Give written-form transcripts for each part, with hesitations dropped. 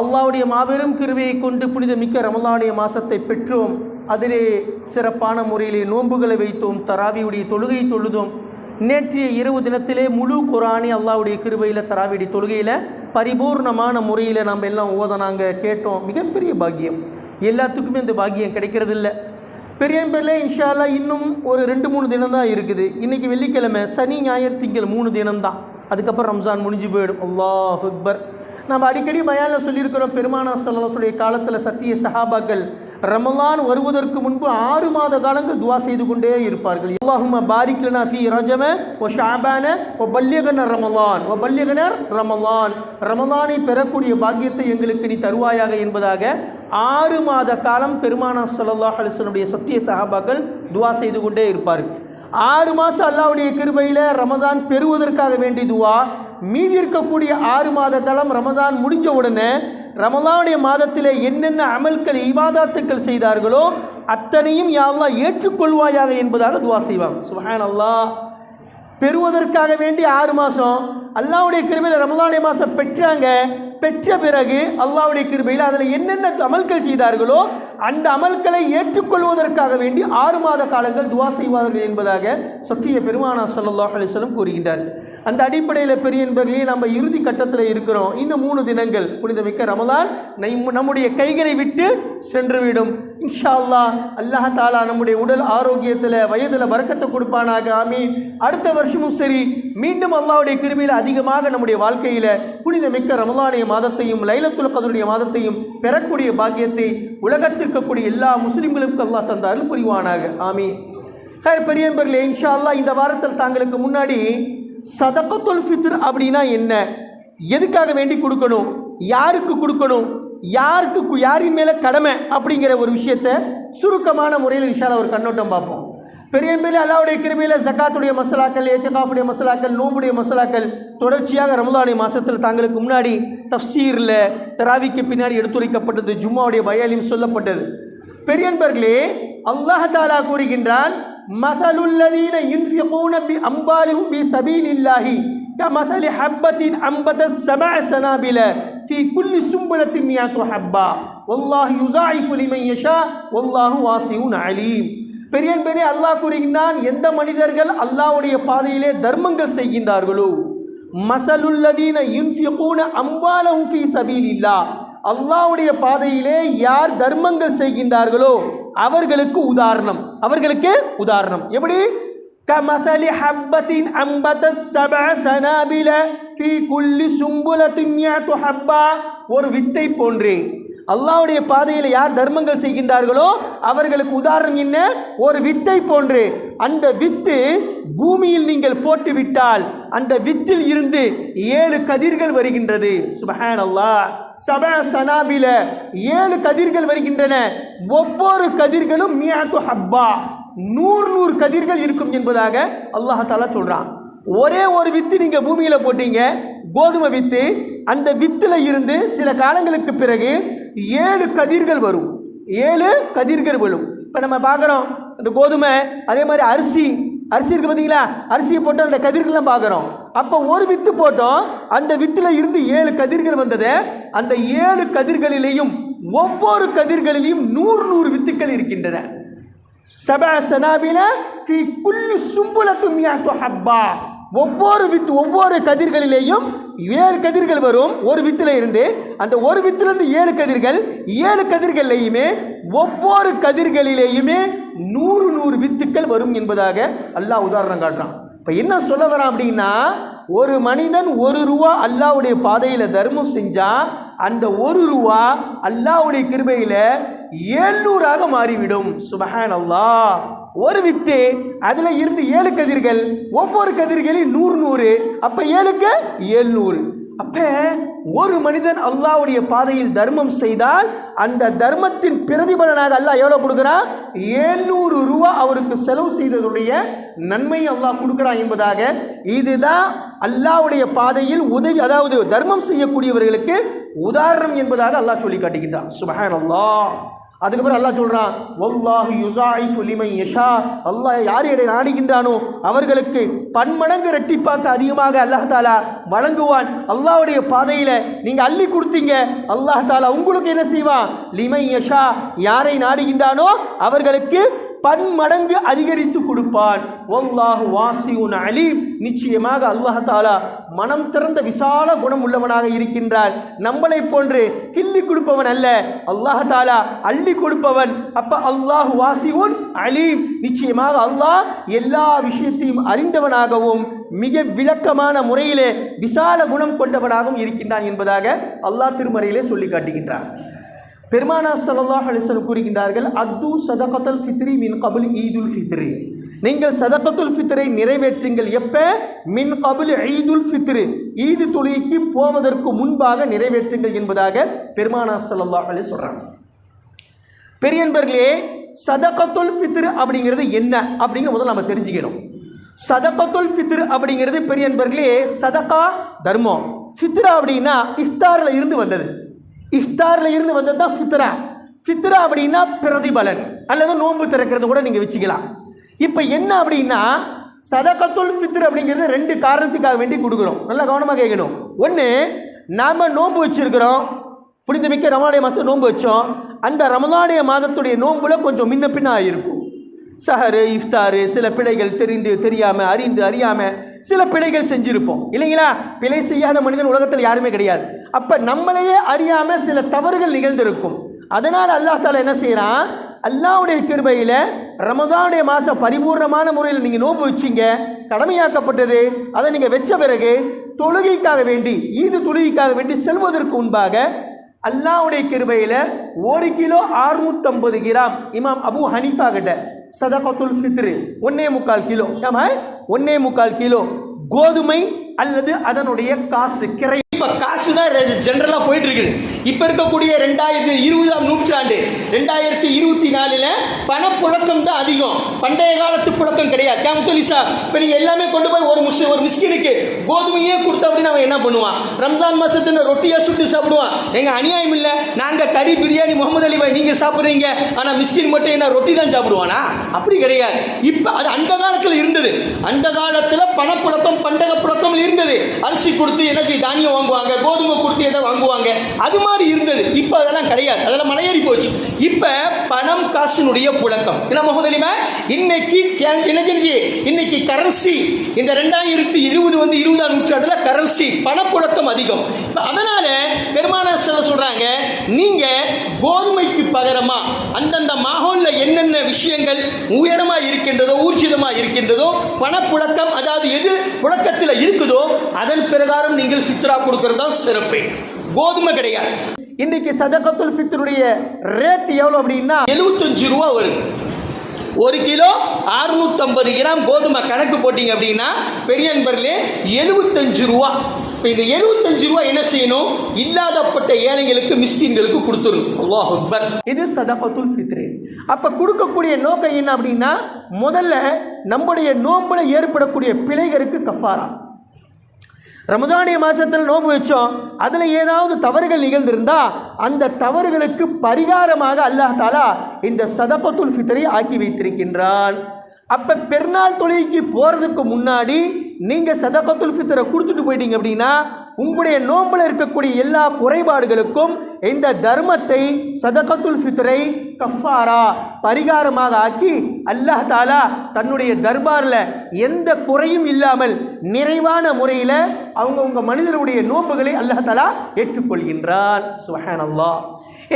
அல்லாஹ்வுடைய மாபெரும் கிருபையை கொண்டு புனிதமிக்க ரமலானுடைய மாதத்தை பெற்றோம். அதிலே சிறப்பான முறையிலே நோன்புகளை வைத்தோம், தராவியுடைய தொழுகை தொழுதோம். நேற்றைய இரவு தினத்திலே முழு குரானை அல்லாஹ்வுடைய கிருபையில் தராவியுடைய தொழுகையில் பரிபூர்ணமான முறையில் நம்ம எல்லாம் ஓதனாங்க கேட்டோம். மிகப்பெரிய பாக்கியம். எல்லாத்துக்குமே இந்த பாக்கியம் கிடைக்கிறது இல்லை. பெரியம்பேரில் இன்ஷா அல்லாஹ் இன்னும் ஒரு 2-3 தினம் தான் இருக்குது. இன்றைக்கி வெள்ளிக்கிழமை, சனி ஞாயிறு திங்கள் 3 தினம்தான். அதுக்கப்புறம் ரம்ஜான் முடிஞ்சு போயிடும். அல்லாஹ் அக்பர். நம்ம அடிக்கடி பயானில் சொல்லியிருக்கிறோம், பெருமானார் ஸல்லல்லாஹு அலைஹி வஸல்லம் காலத்தில் சத்திய சஹாபாக்கள் ரமலான் வருவதற்கு முன்பு 6 மாத காலங்கள் துவா செய்து கொண்டே இருப்பார்கள். அல்லாஹும்ம பாரிக் லனா ஃபீ ரஜம வ ஷஅபான வ பல்லிக்னா ரமலான் வ பல்லிக்னா ரமலான். ரமலானை பெறக்கூடிய பாக்கியத்தை எங்களுக்கு நீ தருவாயாக என்பதாக 6 மாத காலம் பெருமானார் ஸல்லல்லாஹு அலைஹி வஸல்லம் சத்திய சஹாபாக்கள் துவா செய்து கொண்டே இருப்பார்கள். 6 மாதம் அல்லாஹ்வுடைய கிருபையில் ரமஜான் பெறுவதற்காக வேண்டிய துவா. மீதி இருக்கக்கூடிய 6 மாத காலம் ரமஜான் முடிஞ்ச உடனே ரமலானுடைய மாதத்தில் என்னென்ன அமல்கள் இபாதத்துக்கள் செய்தார்களோ அத்தனையும் யா அல்லாஹ் ஏற்றுக்கொள்வாயாக என்பதாக துவா செய்வாங்க. சுப்ஹானல்லாஹ். பெறுவதற்காக வேண்டி 6 மாதம் அல்லாஹ்வுடைய கிருபையில் ரமலானுடைய மாதம் பெற்றாங்க. பெற்ற பிறகு அல்லாஹ்வுடைய கிருபையில் அதில் என்னென்ன அமல்கள் செய்தார்களோ அந்த அமல்களை ஏற்றுக்கொள்வதற்காக வேண்டி 6 மாத காலங்கள் துவா செய்வார்கள் என்பதாக சத்திய பெருமானார் ஸல்லல்லாஹு அலைஹி வஸல்லம் கூறுகின்றார். அந்த அடிப்படையில் பெரிய என்பர்களே நம்ம இறுதி கட்டத்தில் இருக்கிறோம். இன்னும் 3 தினங்கள் புனிதமிக்க ரமலான் நம்முடைய கைகளை விட்டு சென்றுவிடும். இன்ஷா அல்லாஹ். அல்லாஹ் தாலா நம்முடைய உடல் ஆரோக்கியத்தில் வயதில் பரக்கத்தை கொடுப்பானாக. ஆமீன். அடுத்த வருஷமும் சரி மீண்டும் அல்லாஹ்வுடைய கிருபையில் அதிகமாக நம்முடைய வாழ்க்கையில் புனிதமிக்க ரமலானுடைய மாதத்தையும் லைலத்துல் கத்ருடைய மாதத்தையும் பெறக்கூடிய பாக்கியத்தை உலகத்தில் இருக்கக்கூடிய எல்லா முஸ்லிம்களுக்கும் அல்லாஹ் தந்த அருள் புரிவானாக. ஆமீன். பெரியவர்களே, இன்ஷா அல்லாஹ் இந்த வாரத்தில் தாங்களுக்கு முன்னாடி சதகத்துல் ஃபித்ர் அப்படின்னா என்ன, எதுக்காக வேண்டி கொடுக்கணும், யாருக்கு கொடுக்கணும், யாரின் மேலே கடமை அப்படிங்கிற ஒரு விஷயத்தை சுருக்கமான முறையில் இன்ஷா அல்லாஹ் ஒரு கண்ணோட்டம் பார்ப்போம். பெரியம்பேலே அல்லாஹ்வுடைய கிருபையில் ஜகாத்துடைய மசலாக்கள், ஏத்திகாஃபுடைய மசலாக்கள், நோம்புடைய மசலாக்கள் தொடர்ச்சியாக ரமலானுடைய மாதத்தில் தாங்களுக்கு முன்னாடி தஃப்சீரில் தராவிக்கு பின்னாடி எடுத்துரைக்கப்பட்டது, ஜும்மாவுடைய பயானிலும் சொல்லப்பட்டது. பெரியன்பர்களே, அல்லாஹ் தஆலா கூறுகின்றான், மஸலுல்லதீன யுன்ஃபிகூன பி அம்வாலிஹும் பி ஸபீலில்லாஹி கமஸலி ஹப்பத்தின் அம்பதஸ் ஸபஅ ஸனாபில ஃபீ குல்லி சும்பலத்தின் மியத்து ஹப்பா வல்லாஹு யுஸாயிஃபு லிமன் யஷா வல்லாஹு வாஸிஉன் அலீம். பெரியன்பேரே, அல்லாஹ் கூறுகின்றான், எந்த மனிதர்கள் அல்லாஹ்வுடைய பாதையிலே தர்மங்கள் செய்கின்றார்களோ, மஸலுல்லதீன யுன்ஃபிகூன அம்வாலஹும் ஃபீ ஸபீலில்லாஹ், அல்லாஹ்வுடைய பாதையிலே யார் தர்மங்கள் செய்கின்றார்களோ அவர்களுக்கு உதாரணம் எப்படி? கமஸலி ஹப்பத்தின் அம்பதஸ் ஸபஅ ஸனாபில ஃபீ குல்லி சும்புலத்தின் மியத்து ஹப்பா, ஒரு வித்தை போன்றே. அல்லாஹ்வுடைய பாதையில் யார் தர்மங்கள் செய்கின்றார்களோ அவர்களுக்கு உதாரணம் என்ன? ஒரு வித்தை போன்று. அந்த வித்து பூமியில் நீங்கள் போட்டுவிட்டால் அந்த வித்தில் இருந்து 7 கதிர்கள் வருகின்றது. சுப்ஹானல்லாஹ். ஸபஅ ஸனாபில 7 கதிர்கள் வருகின்றன. ஒவ்வொரு கதிர்களும் மியத்து ஹப்பா, 100 கதிர்கள் இருக்கும் என்பதாக அல்லாஹ் தஆலா சொல்றான். ஒரே ஒரு வித்து நீங்க பூமியில போட்டீங்க, கோதுமை வித்து. அந்த வித்துல இருந்து சில காலங்களுக்கு பிறகு 7 கதிர்கள் வரும். 7 கதிர்கள் வரும். இப்ப நம்ம பார்க்கிறோம் அந்த கோதுமை, அதே மாதிரி அரிசி இருக்கு பார்த்தீங்களா, அரிசியை போட்டு அந்த கதிர்கள்லாம் பார்க்குறோம். அப்போ ஒரு வித்து போட்டோம், அந்த வித்துல இருந்து 7 கதிர்கள் வந்தது. அந்த 7 கதிர்களிலேயும் ஒவ்வொரு கதிர்களிலேயும் 100 வித்துக்கள் இருக்கின்றன. ஸபஅ ஸனாபில ஃபீ குல்லி சும்புலத்தின் மியத்து ஹப்பா, ஒவ்வொரு கதிர்களிலேயும் 7 கதிர்கள் வரும். ஒரு வித்துல இருந்து அந்த ஒரு வித்திலிருந்து 7 கதிர்கள், 7 கதிர்களையுமே ஒவ்வொரு கதிர்களிலேயுமே 100 வித்துக்கள் வரும் என்பதாக அல்லாஹ் உதாரணம் காட்டுறான். இப்போ என்ன சொல்ல வரான் அப்படின்னா, ஒரு மனிதன் 1 ரூபா அல்லாஹ்வுடைய பாதையில் தர்மம் செஞ்சா அந்த 1 ரூபா அல்லாஹ்வுடைய கிருபையில் 700ஆக மாறிவிடும். சுப்ஹானல்லாஹ். ஒரு வித்து, அதுல இருந்து 7 கதிர்கள், ஒவ்வொரு கதிர்களில் 100. அப்ப 7க்கு 700. அப்ப ஒரு மனிதன் அல்லாஹ்வுடைய பாதையில் தர்மம் செய்தால் அந்த தர்மத்தின் பிரதிபலனாக அல்லாஹ் எவ்வளவு கொடுக்கிறான்? 700 ரூபா அவருக்கு செலவு செய்ததுடைய நன்மை அல்லாஹ் கொடுக்கிறான் என்பதாக. இதுதான் அல்லாஹ்வுடைய பாதையில் உதவி, அதாவது தர்மம் செய்யக்கூடியவர்களுக்கு உதாரணம் என்பதாக அல்லாஹ் சொல்லி காட்டுகின்றான். சுப்ஹானல்லாஹ். அதுக்கப்புறம் அல்லாஹ் சொல்றான், வல்லாஹு யுஸாயிஃபு லிமன் யஷா, அல்லாஹ் யார் எதை நாடுகின்றானோ அவர்களுக்கு பன்மடங்கு இரட்டிப்பாக்க அதிகமாக அல்லாஹ் தாலா வழங்குவான். அல்லாஹ்வுடைய பாதையில நீங்க அள்ளி கொடுத்தீங்க, அல்லாஹ் தாலா உங்களுக்கு என்ன செய்வான், லிமன் யஷா, யாரை நாடுகின்றானோ அவர்களுக்கு பன்மடங்கு அதிகரித்து கொடுப்பான். வல்லாஹு வாசிஉன் அலீம், நிச்சயமாக அல்லாஹ் தாலா மனம் திறந்த விசால குணம் உள்ளவனாக இருக்கின்றான். நம்மளை போன்று கிள்ளி கொடுப்பவன் அல்ல, அல்லாஹ் தாலா அள்ளி கொடுப்பவன். அப்ப அல்லாஹ் வாசிஉன் அலீம், நிச்சயமாக அல்லாஹ் எல்லா விஷயத்தையும் அறிந்தவனாகவும் மிக விளக்கமான முறையிலே விசால குணம் கொண்டவனாகவும் இருக்கின்றான் என்பதாக அல்லாஹ் திருமறையிலே சொல்லி காட்டுகின்றான். பெருமானார் ஸல்லல்லாஹு அலைஹி வஸல்லம் கூறுகின்றார்கள், அத்து சதகத்துல் ஃபித்ரி மின் கபுல் ஈதுல் ஃபித்ரி, நீங்கள் சதகத்துல் ஃபித்ரை நிறைவேற்றுங்கள். எப்ப? மின் கபுல் ஈதுல் ஃபித்ரு, ஈது தொழுகைக்கு போவதற்கு முன்பாக நிறைவேற்றுங்கள் என்பதாக பெருமானார் ஸல்லல்லாஹு அலைஹி சொல்றாங்க. பெரியன்பர்களே, சதகத்துல் ஃபித்ர் அப்படிங்கிறது என்ன அப்படிங்கிற முதல்ல நம்ம தெரிஞ்சுக்கணும். சதகத்துல் ஃபித்ர் அப்படிங்கிறது பெரியன்பர்களே சதகா தர்மம், ஃபித்ரா அப்படின்னா இஃப்தாரில் இருந்து வந்தது. இஃப்தாரில் இருந்து வந்தது தான் ஃபித்ரா. ஃபித்ரா அப்படின்னா பிரதிபலன் அல்லது நோன்பு திறக்கிறது கூட நீங்கள் வச்சுக்கலாம். இப்போ என்ன அப்படின்னா சதகத்துல் ஃபித்ர் அப்படிங்கிறது ரெண்டு காரணத்துக்காக வேண்டி கொடுக்குறோம். நல்லா கவனமாக கேட்கணும். ஒன்று, நாம் நோன்பு வச்சுருக்கிறோம், புனிதமிக்க ரமலானுடைய மாதம் நோன்பு வச்சோம். அந்த ரமலானுடைய மாதத்துடைய நோன்புல கொஞ்சம் முன்ன பின்ன ஆகிருக்கும். சஹரு, இஃப்தாரு, சில பிழைகள் தெரிந்து தெரியாமல், அறிந்து அறியாமல் சில பிழைகள் செஞ்சிருப்போம் இல்லைங்களா? பிழை செய்யாத மனிதன் உலகத்தில் யாருமே கிடையாது. அப்போ நம்மளையே அறியாமல் சில தவறுகள் நிகழ்ந்திருக்கும். அதனால் அல்லாஹ் தாலா என்ன செய்கிறான், அல்லாஹ்வுடைய கிருபையில் ரமதானுடைய மாதம் பரிபூர்ணமான முறையில் நீங்கள் நோன்பு வச்சிங்க, கடமையாக்கப்பட்டது. அதை நீங்கள் வச்ச பிறகு தொழுகைக்காக வேண்டி, ஈது தொழுகைக்காக வேண்டி செல்வதற்கு முன்பாக அல்லாஹ்வுடைய கிருபையில் 1 கிலோ 650 கிராம் இமாம் அபு ஹனீஃபா கிட்ட சதகத்துல் ஃபித்ர் 1.25 கிலோ, 1.25 கிலோ கோதுமை அல்லது அதனுடைய காசு கிரை. இப்போ காசு தான் ஜென்ரலாக போயிட்டு இருக்குது. இப்போ இருக்கக்கூடிய 2020ஆம் நூற்றாண்டு 2024 பணப்புழக்கம் தான் அதிகம், பண்டைய காலத்து புழக்கம் கிடையாது. கேமுத்தலிசா இப்போ நீங்கள் எல்லாமே கொண்டு போய் ஒரு மிஸ்கினுக்கு கோதுமையே கொடுத்தா அப்படின்னு அவன் என்ன பண்ணுவான்? ரம்ஜான் மாதத்துல ரொட்டியாக சுட்டு சாப்பிடுவான். எங்கள் அநியாயம் இல்லை, நாங்கள் கறி பிரியாணி முகமது அலி பாய் நீங்கள் சாப்பிட்றீங்க, ஆனால் மிஸ்கின் மட்டும் என்ன ரொட்டி தான் சாப்பிடுவானா? அப்படி கிடையாது. இப்போ அது அந்த காலத்தில் இருந்தது. அந்த காலத்தில் பணப்புழக்கம் பண்டக புழக்கம் இருந்தது. அரிசி கொடுத்து என்ன செய்ய தானியம் வாங்குவாங்க, கோதுமை கொடுத்து எதை வாங்குவாங்க, அது மாதிரி இருந்தது. இப்போ அதெல்லாம் கிடையாது, அதெல்லாம் மலையேறி போச்சு. இப்போ பணம் காசினுடைய புழக்கம் என்ன முகமது அலி பாய், இன்னைக்கு இன்னைக்கு கரன்சி இந்த 2020 வந்து 20ஆம் நூற்றாண்டுல கரன்சி பணப்புழக்கம் அதிகம். அதனால பெருமானார் சொல்றாங்க, நீங்க கோதுமைக்கு பகரமா அந்தந்த மாஹோல்ல என்னென்ன விஷயங்கள் உயரமா இருக்கின்றதோ ஊர்ஜிதமா இருக்கின்றதோ பணப்புழக்கம், அதாவது எது புழக்கத்தில் இருக்குதோ அதன் பிரகாரம் நீங்கள் ஃபித்ரா கொடுக்கறதா சிறப்பு. கோதுமை கிடையாது. இன்னைக்கு சதகத்துல் ஃபித்ருடைய ரேட் எவ்வளவு அப்படின்னா 75 ரூபா வருது. 1 கிலோ 650 கிராம் கோதுமை கணக்கு போட்டீங்க அப்படின்னா பெரியன்பர்களே 75 ரூபா. இப்போ இந்த 75 ரூபா என்ன செய்யணும்? இல்லாதப்பட்ட ஏழைகளுக்கு மிஸ்கின்களுக்கு கொடுத்துடணும். அல்லாஹ் அக்பர். இது சதகத்துல் ஃபித்ர். அப்போ கொடுக்கக்கூடிய நோக்கம் என்ன அப்படின்னா, முதல்ல நம்முடைய நோன்புல ஏற்படக்கூடிய பிழைகளுக்கு கஃபாரா. ரமஜானிய மாதத்தில் நோன்பு வச்சோம், அதில் ஏதாவது தவறுகள் நிகழ்ந்திருந்தா அந்த தவறுகளுக்கு பரிகாரமாக அல்லாஹ் தாலா இந்த சதகத்துல் ஃபித்ரை ஆக்கி வைத்திருக்கின்றான். அப்போ பெருநாள் தொழுகைக்கு போகிறதுக்கு முன்னாடி நீங்கள் சதகத்துல் ஃபித்ரை கொடுத்துட்டு போயிட்டீங்க அப்படின்னா உங்களுடைய நோம்பில் இருக்கக்கூடிய எல்லா குறைபாடுகளுக்கும் இந்த தர்மத்தை சதகத்துல் ஃபித்ரை கஃபாரா பரிகாரமாக ஆக்கி அல்லாஹ் தாலா தன்னுடைய தர்பாரில் எந்த குறையும் இல்லாமல் நிறைவான முறையில் அவங்கவுங்க மனிதனுடைய நோன்புகளை அல்லாஹ் தாலா ஏற்றுக்கொள்கின்றான். சுப்ஹானல்லாஹ்.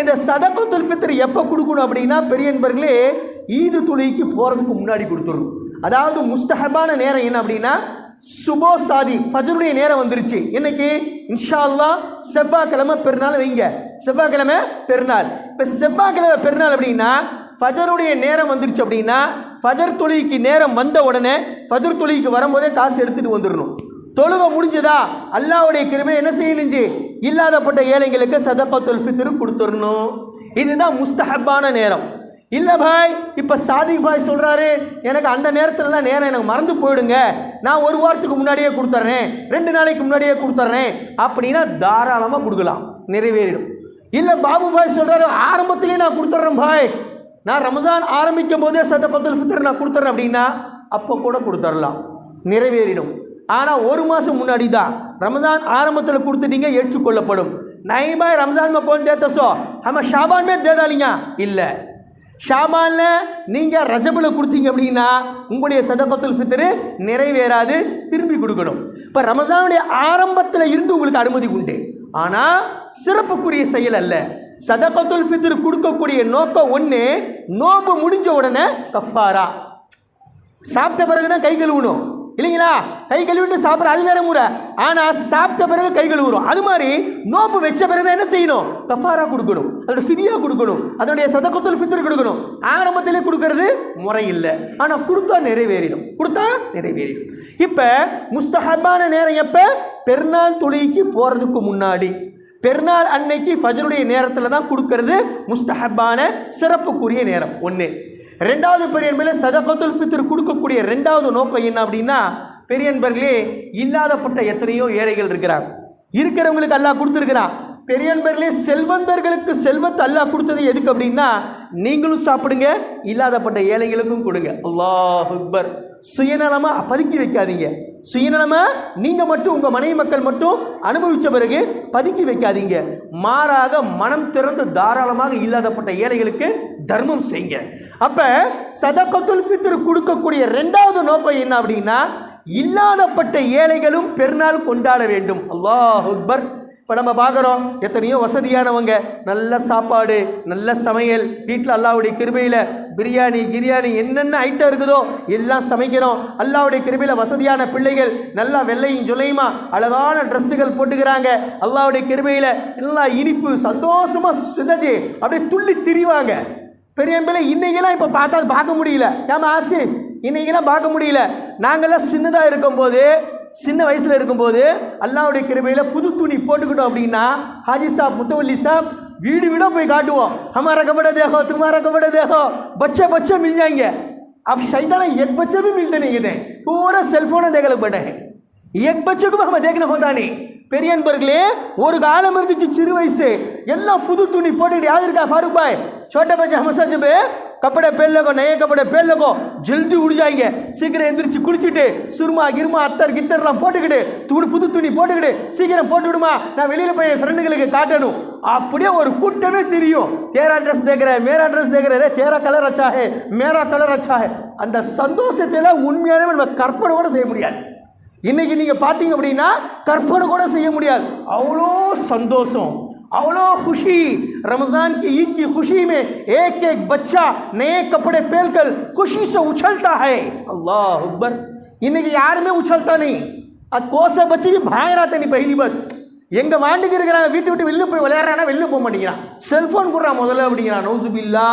இந்த சதகத்துல் ஃபித்ர் எப்போ கொடுக்கணும் அப்படின்னா பெரியன்பர்களே ஈது தொழுகைக்கு போகிறதுக்கு முன்னாடி கொடுத்துடணும். அதாவது முஸ்தஹபான நேரம் என்ன அப்படின்னா சுபோ சாதி ஃபஜ்ருடைய நேரம் வந்துருச்சு. இன்னைக்கு இன்ஷா அல்லாஹ் செவ்வாய்க்கிழமை பெருநாள் வைங்க, செவ்வாய்க்கிழமை பெருநாள். இப்போ செவ்வாய்க்கிழமை பெருநாள் அப்படின்னா ஃபஜருடைய நேரம் வந்துருச்சு அப்படின்னா ஃபஜர் தொழுகைக்கு நேரம் வந்த உடனே ஃபஜர் தொழுகைக்கு வரும்போதே காசு எடுத்துட்டு வந்துடணும். தொழுகை முடிஞ்சதா அல்லாஹ்வுடைய கிருபை என்ன செய்யணுஞ்சு இல்லாதப்பட்ட ஏழைங்களுக்கு சதகத்துல் ஃபித்ர் கொடுத்துடணும். இதுதான் முஸ்தஹபான நேரம். இல்லை பாய், இப்போ சாதிக் பாய் சொல்கிறாரு எனக்கு அந்த நேரத்தில் தான் நேரம் எனக்கு மறந்து போயிடுங்க, நான் 1 வாரத்துக்கு முன்னாடியே கொடுத்துட்றேன், 2 நாளைக்கு முன்னாடியே கொடுத்துட்றேன் அப்படின்னா தாராளமாக கொடுக்கலாம், நிறைவேறிடும். இல்லை பாபு பாய் சொல்றாரு ஆரம்பத்திலேயே நான் கொடுத்துட்றேன் பாய், நான் ரமஜான் ஆரம்பிக்கும் போதே சதகத்துல் ஃபித்ர் நான் கொடுத்துட்றேன் அப்படின்னா அப்போ கூட கொடுத்துடலாம், நிறைவேறிடும். ஆனால் ஒரு மாதம் முன்னாடி தான் रमज़ान आरंभத்தில் கொடுத்துட்டீங்க ஏற்றுக்கொள்ளப்படும். नहीं भाई रमज़ान में कौन देता सो हम शाबान में दे डालिया இல்லை, ஷாபான்ல நீங்க ரஜபுல கொடுத்தீங்க அப்படின்னா உங்களுடைய சதகத்துல் ஃபித்ர் நிறைவேறாது, திரும்பி கொடுக்கணும். இப்போ ரமஸானுடைய ஆரம்பத்தில் இருந்து உங்களுக்கு அனுமதி உண்டு, ஆனால் சிறப்புக்குரிய செயல் அல்ல. சதகத்துல் ஃபித்ர் கொடுக்கக்கூடிய நோக்கம் ஒன்று, நோம்பு முடிஞ்ச உடனே கஃபாரா, சாப்பிட்ட பிறகு தான் கை கழுவணும் இல்லைங்களா, கை கழுவிட்டு சாப்பிட்ற அது வேற முறை. ஆனால் சாப்பிட்ட பிறகு கை கழுவுறோம், அது மாதிரி நோம்பு வச்ச பிறகு என்ன செய்யணும், கஃபாரா கொடுக்கணும், அதோட ஃபிதியா கொடுக்கணும், அதனுடைய சதகத்துல் ஃபித்ர் கொடுக்கணும். ஆரம்பத்திலே கொடுக்கறது முறை இல்லை, ஆனால் கொடுத்தா நிறைவேறிடும், கொடுத்தா நிறைவேறிடும். இப்போ முஸ்தஹப்பான நேரம் எப்போ, பெருநாள் தொழுகைக்கு போகிறதுக்கு முன்னாடி, பெருநாள் அன்னைக்கு ஃபஜ்ருடைய நேரத்தில் தான் கொடுக்கறது முஸ்தஹப்பான சிறப்புக்குரிய நேரம் ஒன்று. ரெண்டாவது பெரியன்பர்களே, சதகத்துல் ஃபித்ர் கொடுக்கக்கூடிய ரெண்டாவது நோக்கம் என்ன அப்படின்னா, பெரியன்பர்களே இல்லாதப்பட்ட எத்தனையோ ஏழைகள் இருக்கிறார், இருக்கிறவங்களுக்கு அல்லாஹ் கொடுத்துருக்கிறான். பெரியன்பர்களே செல்வந்தர்களுக்கு செல்வத்தை அல்லாஹ் கொடுத்தது எதுக்கு அப்படின்னா, நீங்களும் சாப்பிடுங்க, இல்லாதப்பட்ட ஏழைகளுக்கும் கொடுங்க. அல்லாஹ் அக்பர். சுயநலமா பதுக்கி வைக்காதீங்க, சுயநலமா நீங்க மட்டும் உங்க மனைவி மக்கள் மட்டும் அனுபவிச்ச பிறகு பதுக்கி வைக்காதீங்க, மாறாக மனம் திறந்து தாராளமாக இல்லாதப்பட்ட ஏழைகளுக்கு தர்மம் செய்யுங்க. அப்ப சதகத்துல் ஃபித்ர் கொடுக்கக்கூடிய ரெண்டாவது நோக்கம் என்ன அப்படின்னா, இல்லாதப்பட்ட ஏழைகளும் பெருநாள் கொண்டாட வேண்டும். அல்லாஹ் அக்பர். இப்போ நம்ம பார்க்குறோம் எத்தனையோ வசதியானவங்க, நல்ல சாப்பாடு, நல்ல சமையல், வீட்டில் அல்லாஹ்வுடைய கிருபையில் பிரியாணி கிரியாணி என்னென்ன ஐட்டம் இருக்குதோ எல்லாம் சமைக்கிறோம். அல்லாஹ்வுடைய கிருபையில் வசதியான பிள்ளைகள் நல்லா வெள்ளையும் ஜொலையுமா அழகான ட்ரெஸ்ஸுகள் போட்டுக்கிறாங்க. அல்லாஹ்வுடைய கிருபையில் எல்லாம் இனிப்பு சந்தோஷமாக சிதஜி அப்படியே துள்ளி திரிவாங்க. பெரிய பிள்ளை இன்னைக்கெல்லாம் இப்போ பார்த்தா பார்க்க முடியல, ஏமா ஆசை இன்னைக்கெல்லாம் பார்க்க முடியல. நாங்கள்லாம் சின்னதாக இருக்கும்போது, சின்ன வயசில் இருக்கும்போது அல்லாஹ்வுடைய கிருபையில் புது துணி போட்டுக்கிட்டோம் அப்படின்னா हाजी साहब मुतवल्ली साहब வீடு வீடாக போய் காட்டுவோம், हमारा कपड़ा देखो तुम्हारा कपड़ा देखो, बच्चे बच्चे मिल जाएंगे. अब शैतान एक बच्चे भी मिलते नहीं थे, पूरा सेलफोन देख लग बैठे हैं, एक बच्चे को भी हमें देखना होता नहीं. பெரியன்பர்களே ஒரு காலம் இருந்துச்சு, சிறு வயசு எல்லாம் புது துணி போட்டுக்கிட்டு, யாரு இருக்கா फारूक भाई, छोटे बच्चे हम सब कपड़े पहन लो, नए कपड़े पहन लो, जल्दी उड़ जाएंगे. சீக்கிரம் எந்திரிச்சு குளிச்சுட்டு சுருமா கிருமா அத்தர் கித்தர்லாம் போட்டுக்கிட்டு புது துணி போட்டுக்கிட்டு சீக்கிரம் போட்டு விடுமா, நான் வெளியில் போய் ஃப்ரெண்டுங்களுக்கு காட்டணும். அப்படியே ஒரு கூட்டமே தெரியும், தேரா ட்ரெஸ் தேக்கிற மேரா ட்ரெஸ் தேக்கிற, தேரா கலர் அச்சா ஹே மேரா கலர் அச்சா ஹே. அந்த சந்தோஷத்தை உண்மையானவே நம்ம கற்பனை கூட செய்ய முடியாது. இன்னைக்கு நீங்க பார்த்தீங்க அப்படின்னா கற்பனை கூட செய்ய முடியாது, அவ்வளோ சந்தோஷம், अवलो खुशी. रमज़ान की ईद की खुशी में एक एक बच्चा नए कपड़े पहनकर खुशी से उछलता है. अल्लाह अकबर. இன்னைக்கு யாருமே உச்சல்தா नहीं, அது கோச பச்சி भी भाग रहा नहीं. पहली बात எங்க வாண்டுக்கு இருக்கிறாங்க, வீட்டு விட்டு வெளில போய் விளையாடுறானா வெளில போக மாட்டேங்கிறான், செல்போன் கொடுறான் முதல்ல அப்படிங்கிறான். நௌசுபில்லா.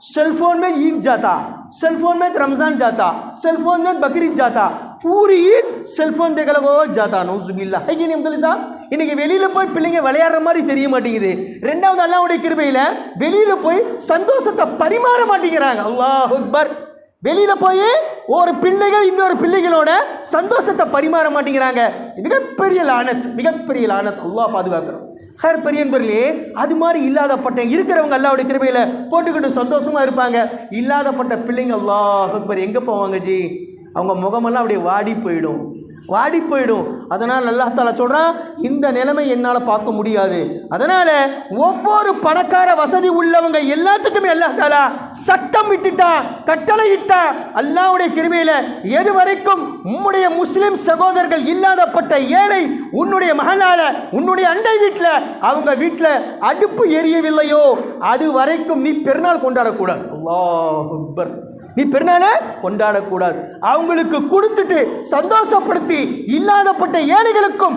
सेलफोन में ईद जाता, सेलफोन में रमजान जाता, सेलफोन में बकरीद जाता, पूरी ईद सेलफोन देख लगो जाता. नौजुबिल्ला है कि नहीं अब्दुल साहब. இன்னைக்கு வெளியில போய் பிள்ளைங்க விளையாடுற மாதிரி தெரிய மாட்டேங்குது. ரெண்டாவது அல்லாஹ்வுடைய கிருபையில வெளியில போய் சந்தோஷத்தை பரிமாற மாட்டேங்கிறாங்க. அல்லாஹ் அக்பர். வெளியில போய் ஒரு பிள்ளைகள் இன்னொரு பிள்ளைகளோட சந்தோஷத்தை பரிமாற மாட்டேங்கிறாங்க. மிகப்பெரிய லானத், மிகப்பெரிய லானத். அல்லாஹ் பாதுகாக்கிறோம். ஹர் பெரியன்பர்களே, அது மாதிரி இல்லாதப்பட்ட இருக்கிறவங்க அல்லாஹ்வுடைய கிருபையில போட்டுக்கிட்டு சந்தோஷமா இருப்பாங்க. இல்லாதப்பட்ட பிள்ளைங்க அல்லாஹ் அக்பர் எங்க போவாங்க ஜி, அவங்க முகமெல்லாம் அப்படியே வாடி போயிடும், வாடி போயிடும். அதனால் அல்லாஹ் தஆலா சொல்றான், இந்த நிலைமை என்னால் பார்க்க முடியாது. அதனால ஒவ்வொரு பணக்கார வசதி உள்ளவங்க எல்லாத்துக்குமே அல்லாஹ் தஆலா சட்டம் இட்டுட்டா, கட்டளை இட்டா. அல்லாஹ்வுடைய கிருபையில எது வரைக்கும் உம்முடைய முஸ்லிம் சகோதரர்கள் இல்லாதப்பட்ட ஏழை உன்னுடைய மகளால உன்னுடைய அண்டை வீட்டில் அவங்க வீட்டில் அடுப்பு எரியவில்லையோ அது வரைக்கும் நீ பெருநாள் கொண்டாடக்கூடாது. அல்லாஹ் அக்பர். நீ பெருநாளை கொண்டாடக்கூடாது. அவங்களுக்கு கொடுத்துட்டு சந்தோஷப்படுத்தி, இல்லாதப்பட்ட ஏழைகளுக்கும்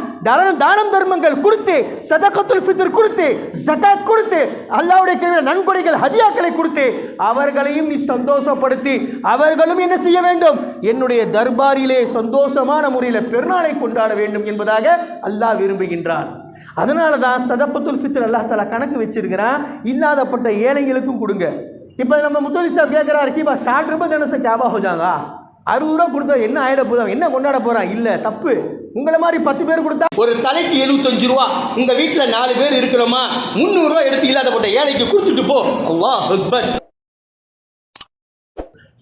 தானம் தர்மங்கள் கொடுத்து, சதகத்துல் ஃபித்ர் கொடுத்து, ஜகாத் கொடுத்து, அல்லாஹ்வுடைய கிருபையில் நன்கொடைகள் ஹதியாக்களை கொடுத்து அவர்களையும் நீ சந்தோஷப்படுத்தி, அவர்களும் என்ன செய்ய வேண்டும், என்னுடைய தர்பாரிலே சந்தோஷமான முறையில் பெருநாளை கொண்டாட வேண்டும் என்பதாக அல்லாஹ் விரும்புகின்றான். அதனால தான் சதகத்துல் ஃபித்ர் அல்லாஹ் தஆலா கணக்கு வச்சிருக்கிறான், இல்லாதப்பட்ட ஏழைகளுக்கும் கொடுங்க. இப்போ நம்ம முத்தோலி சாப் கேட்குறாரு, கீபா 60 ரூபாய் தானே சார் கேபா ஹோ ஜாங்க, 60 ரூபா கொடுத்தா என்ன ஆயிட போதும், என்ன கொண்டாட போகிறான், இல்லை தப்பு. உங்களை மாதிரி 10 பேர் கொடுத்தா ஒரு தலைக்கு 75 ரூபா, உங்க வீட்டுல 4 பேர் இருக்கிறோமா 300 ரூபா எடுத்து இல்லாதப்பட்ட ஏழைக்கு கொடுத்துட்டு போ. அல்லாஹ் அக்பர்.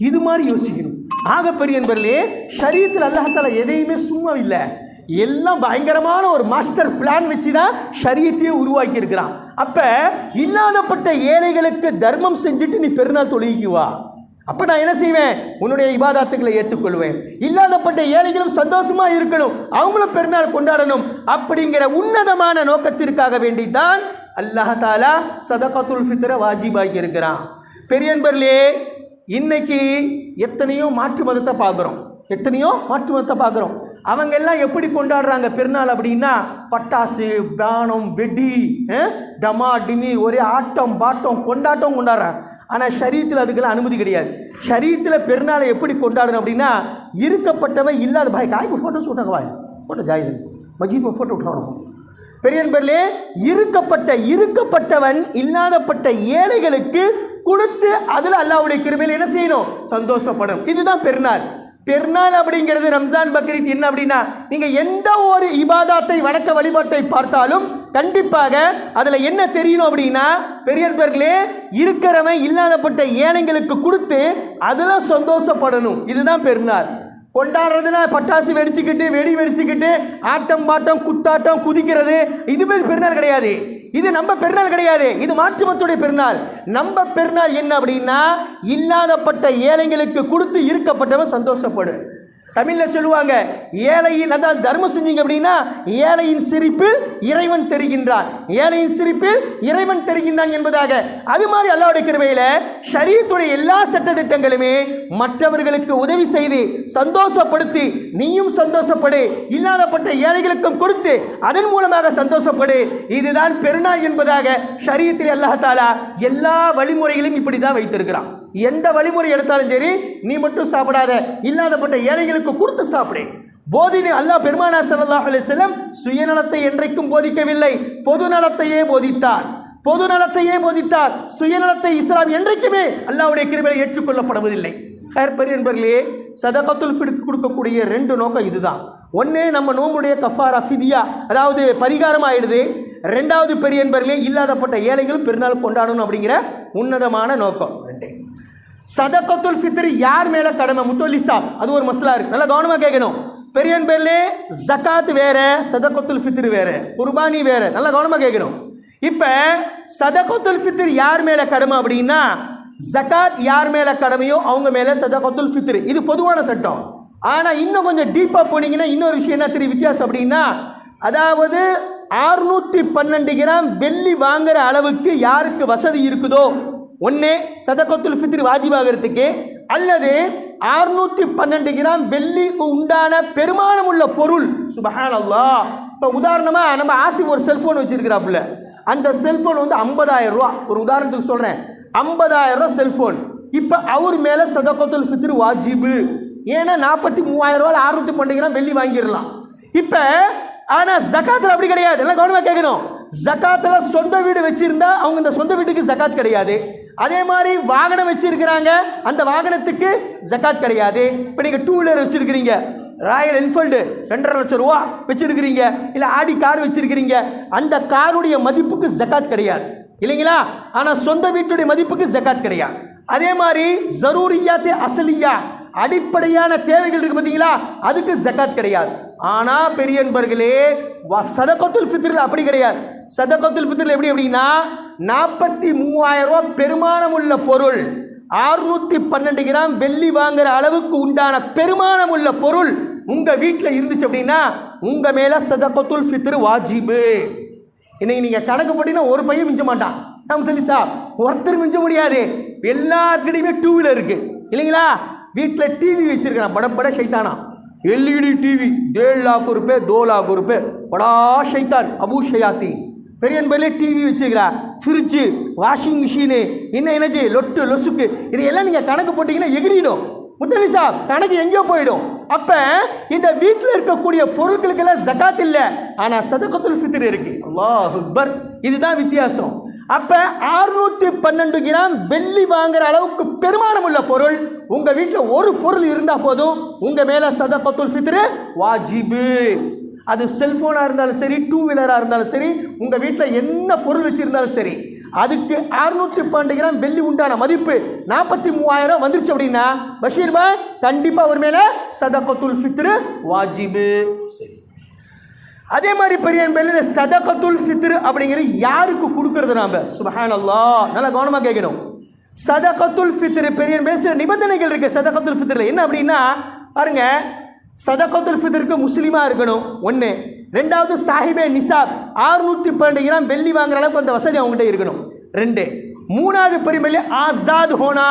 இது மாதிரி யோசிக்கணும். ஆக பெரிய என்பதிலே ஷரியத்தில் அல்லாஹ் தஆலா எதையுமே சும்மா இல்லை, எல்லாம் பயங்கரமான ஒரு மாஸ்டர் பிளான் வச்சு தான் ஷரியத்தையே உருவாக்கி இருக்கிறான். அப்ப இல்லாதப்பட்ட ஏழைகளுக்கு தர்மம் செஞ்சுட்டு நீ பெருநாள் தொழுகைக்கு வா. அப்ப நான் என்ன செய்வேன், உன்னுடைய இபாதத்துக்களை ஏற்றுக்கொள்வேன். இல்லாதப்பட்ட ஏழைகளும் சந்தோஷமா இருக்கணும், அவங்களும் பெருநாள் கொண்டாடணும் அப்படிங்கிற உன்னதமான நோக்கத்திற்காக வேண்டித்தான் அல்லாஹ் தஆலா சதகத்துல் ஃபித்ர வாஜிபாக்கி இருக்கிறான். பெரியன்பர்களே, இன்னைக்கு எத்தனையோ மாற்று மதத்தை பார்க்குறோம். அவங்க எல்லாம் எப்படி கொண்டாடுறாங்க பெருநாள் அப்படின்னா, பட்டாசு, பானம், வெடி, டமா டிமி, ஒரே ஆட்டம் பாட்டம் கொண்டாட்டம் கொண்டாடுறாங்க. ஆனால் ஷரியத்தில் அதுக்கெல்லாம் அனுமதி கிடையாது. ஷரியத்தில் பெருநாளை எப்படி கொண்டாடணும் அப்படின்னா, இருக்கப்பட்டவன் இல்லாத பாய் காய்க்கு ஃபோட்டோ சொல்கிறாங்க, பாய் ஃபோட்டோ ஜாயிஸ் மஜீத் ஃபோட்டோ விட்டுறணும். பெரியன்பர்களே, இருக்கப்பட்டவன் இல்லாதப்பட்ட ஏழைகளுக்கு கொடுத்து அதில் அல்லாஹ்வுடைய கிருபையில் என்ன செய்யணும், சந்தோஷப்படும். இதுதான் பெருநாள். பெருநாள் அப்படிங்கிறது ரம்ஜான் பக்ரீத் என்ன அப்படின்னா, நீங்க எந்த ஒரு இபாதத்தை வணக்க வழிபாட்டை பார்த்தாலும் கண்டிப்பாக அதுல என்ன தெரியணும் அப்படின்னா, பெரியவர்களே இருக்கிறவன் இல்லாதப்பட்ட ஏழைங்களுக்கு கொடுத்து அதுல சந்தோஷப்படணும். இதுதான் பெருநாள். கொண்டாடுறதுனா பட்டாசு வெடிச்சுக்கிட்டு வெடி வெடிச்சுக்கிட்டு ஆட்டம் பாட்டம் குத்தாட்டம் குதிக்கிறது, இதுவே பெருநாள் கிடையாது. இது நம்ம பெருநாள் கிடையாது, இது மாற்றுமத்துடைய பெருநாள். நம்ம பெருநாள் என்ன அப்படின்னா, இல்லாதப்பட்ட ஏழைகளுக்கு கொடுத்து இருக்கப்பட்டவன் சந்தோஷப்படு. தமிழ்ல சொல்லுவாங்க, ஏழையின் அதான் தர்மம் செஞ்சீங்க அப்படின்னா ஏழையின் சிரிப்பில் இறைவன் தெரிகின்றான், ஏழையின் சிரிப்பில் இறைவன் தெரிகின்றான் என்பதாக. அது மாதிரி அல்லாஹ்வுடைய கிருபையில ஷரியத்துடைய எல்லா சட்டதிட்டங்களுமே மற்றவர்களுக்கு உதவி செய்து சந்தோஷப்படுத்தி நீயும் சந்தோஷப்படு, இல்லாதப்பட்ட ஏழைகளுக்கும் கொடுத்து அதன் மூலமாக சந்தோஷப்படு. இதுதான் பெருநாள் என்பதாக ஷரியத்தில் அல்லாஹ் தஆலா எல்லா வழிமுறைகளையும் இப்படி தான் வைத்திருக்கிறான். எந்த வழிமுறை எடுத்தாலும் சரி, நீ மட்டும் சாப்பிடாத, இல்லாதப்பட்ட ஏழைகளுக்கு கொடுத்து சாப்பிடு. போதினை அல்லாஹ் பெருமானார் ஸல்லல்லாஹு அலைஹி வஸல்லம் சுயநலத்தை என்றைக்கும் போதிக்கவில்லை, பொதுநலத்தையே போதித்தார். சுயநலத்தை இஸ்லாம் என்றைக்குமே அல்லாஹ்வுடைய கிருபையில் ஏற்றுக்கொள்ளப்படுவதில்லை. பெரியன்பர்களே, சதகத்துல் ஃபித்ர் கொடுக்கக்கூடிய 2 நோக்கம் இதுதான். ஒன்று, நம்ம நோம்புடைய கஃபாரா ஃபிதியா, அதாவது பரிகாரம் ஆயிடுது. 2வது பெரியன்பர்களே, இல்லாதப்பட்ட ஏழைகள் பெருநாள் கொண்டாடணும் அப்படிங்கிற உன்னதமான நோக்கம். 2 சதகத்துல் ஃபித்ர் யார் மேல கடமை, முத்தலிசாப், அது ஒரு மசலா இருக்கு, நல்லா கவனமா கேட்கணும். பெரியன்பர்களே, ஜகாத் வேற, சதகத்துல் ஃபித்ர் வேற, குர்பானி வேற, நல்லா கவனமா கேட்கணும். இப்ப சதகத்துல் ஃபித்ர் யார் மேல கடமை அப்படின்னா, ஜகாத் யார் மேல கடமையோ அவங்க மேல சதகத்துல் ஃபித்ர், இது பொதுவான சட்டம். ஆனா இன்னும் கொஞ்சம் டீப்பா போனீங்கன்னா இன்னொரு விஷயம் என்ன தெரியும் வித்தியாசம் அப்படின்னா, அதாவது 612 கிராம் வெள்ளி வாங்குற அளவுக்கு யாருக்கு வசதி இருக்குதோ, ஒன்னே சதகத்துல் ஃபித்ர் வாஜிபாகிறதுக்கு, அல்லது 612 கிராம் வெள்ளி உண்டான பெருமானம் உள்ள பொருள். சுப்ஹானல்லாஹ். இப்போ உதாரணமா நம்ம ஆசிப் ஒரு செல்போன் வச்சிருக்கிறாப்புல, அந்த செல்போன் வந்து 50,000 ரூபா, ஒரு உதாரணத்துக்கு சொல்றேன், 50,000 ரூபா செல்போன். இப்ப அவர் மேல சதகத்துல் ஃபித்ர் வாஜிபு. ஏன்னா 43,000 ரூபாய் 612 கிராம் வெள்ளி வாங்கிடலாம். இப்ப ஆனா ஜகாத்ல அப்படி கிடையாது, எல்லாம் கவனமா கேட்கணும். ஜகாத்ல சொந்த வீடு வச்சிருந்தா அவங்க இந்த சொந்த வீட்டுக்கு ஜகாத் கிடையாது. அதே மாதிரி வாகனம் வச்சிருக்கிறாங்க, அந்த வாகனத்துக்கு ஜகாத் கிடையாது. இப்ப நீங்க 2 வீலர் வச்சிருக்கிறீங்க, ராயல் என்ஃபீல்டு 2.5 லட்சம் ரூபா வச்சிருக்கிறீங்க, இல்ல ஆடி கார் வச்சிருக்கிறீங்க, அந்த காருடைய மதிப்புக்கு ஜகாத் கிடையாது இல்லைங்களா? ஆனா சொந்த வீட்டுடைய மதிப்புக்கு ஜகாத் கிடையாது. அதே மாதிரி ஜரூரியாத்தே அசலியா, அடிப்படையான தேவைகள் இருக்கு பார்த்தீங்களா, அதுக்கு ஜகாத் கிடையாது. ஆனா பெரியன்பர்களே, சதகத்துல் ஃபித்ர்ல அப்படி கிடையாது. சதகத்துல் ஃபித்ர்ல எப்படி அப்படின்னா, 43,000 ரூபாய் பெருமானம் உள்ள பொருள், 612 கிராம் வெள்ளி வாங்குற அளவுக்கு உண்டான பெருமானம் உள்ள பொருள் உங்க வீட்டில் இருந்துச்சு அப்படின்னா உங்க மேல சதகத்துல் ஃபித்ர் வாஜிபு. இன்னைக்கு நீங்க கணக்கு போட்டீங்கன்னா ஒரு பையன் மிஞ்ச மாட்டான், நம்ம தெரியுசா, ஒருத்தர் மிஞ்ச முடியாது. எல்லாத்துக்கிட்டையுமே 2 வீலர் இருக்கு இல்லைங்களா? வீட்டில் டிவி வச்சிருக்கிறான், பட சைத்தானா, எல்இடி டிவி, 1.5 लाख रुपए 2 लाख रुपए, बड़ा शैतान अबू शयाती. பெரியன்பர்களே, டிவி வச்சுக்கிறா, ஃப்ரிட்ஜு, வாஷிங் மிஷினு, என்ன எனர்ஜி, லொட்டு லொசுக்கு, இதையெல்லாம் நீங்கள் கணக்கு போட்டிங்கன்னா எகிரிடும். முத்தலி சாப், கணக்கு எங்கேயோ போயிடும். அப்ப இந்த வீட்டில் இருக்கக்கூடிய பொருட்களுக்கெல்லாம் ஜகாத் இல்லை, ஆனா சதகத்துல் ஃபித்ர் இருக்கு. அல்லாஹ் அக்பர். இதுதான் வித்தியாசம். அப்ப 612 கிராம் வெள்ளி வாங்குற அளவுக்கு பெருமானம் உள்ள பொருள் உங்க வீட்டில் ஒரு பொருள் இருந்தா போதும், உங்க மேல சதகத்துல் ஃபித்ர் வாஜிபு. அது செல்போனா இருந்தாலும் சரி, 2 வீலரா இருந்தாலும் சரி, உங்க வீட்டில் என்ன பொருள் வச்சிருந்தாலும் சரி, அதுக்கு 612 கிராம் வெள்ளி உண்டான மதிப்பு 43,000 வந்துருச்சு அப்படின்னா பஷீர் பாய் கண்டிப்பா அவர் மேல சதகத்துல் ஃபித்ர் வாஜிபு. சரி, அதே மாதிரி பெரிய சதகத்துல் ஃபித்ர் அப்படிங்கிறது யாருக்கு கொடுக்கறது? நாம சுப்ஹானல்லாஹ் நல்லா கவனமா கேட்கணும். சதகத்துல் ஃபித்ர் பெரிய சில நிபந்தனைகள் இருக்கு சதகத்துல் ஃபித்ர்ல. என்ன அப்படின்னா பாருங்க, சதகத்துல் ஃபித்ருக்கு முஸ்லிமா இருக்கணும் ஒன்று. ரெண்டாவது சாஹிபே நிசாப் 612 கிராம் வெள்ளி வாங்குற அளவுக்கு அந்த வசதி அவங்ககிட்ட இருக்கணும் 2. மூணாவது பெருமையிலே ஆசாத் ஹோனா.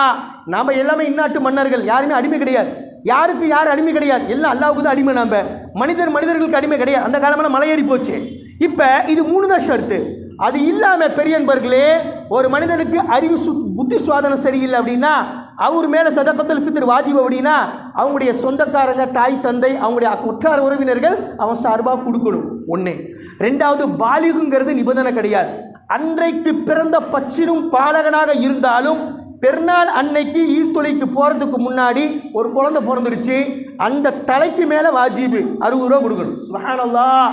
நாம எல்லாமே இந்நாட்டு மன்னர்கள், யாருமே அடிமை கிடையாது. யாருக்கு யார் அடிமை கிடையாது, எல்லாம் அல்லாவுக்கு தான் அடிமை. நாம மனிதர்களுக்கு அடிமை கிடையாது. அந்த காலமெல்லாம் மலையேறி போச்சு. இப்போ இது 3 தான் ஷர்த்து. அது இல்லாமல் பெரியன்பர்களே, ஒரு மனிதனுக்கு அறிவு புத்தி சுவாதனம் சரியில்லை அப்படின்னா அவர் மேலே சதகத்துல் ஃபித்ர் வாஜிப் அப்படின்னா அவங்களுடைய சொந்தக்காரங்க, தாய் தந்தை, அவங்களுடைய உற்றார் உறவினர்கள் அவன் சார்பாக கொடுக்கணும் ஒன்று. ரெண்டாவது பாலிகுங்கிறது நிபந்தனை கிடையாது. அன்றைக்கு பிறந்த பச்சினும் பாலகனாக இருந்தாலும் பெருநாள் அன்னைக்கு ஈர்த்தொலைக்கு போகிறதுக்கு முன்னாடி ஒரு குழந்தை பிறந்துருச்சு, அந்த தலைக்கு மேலே வாஜிபு 60 ரூபா கொடுக்கணும். சுப்ஹானல்லாஹ்.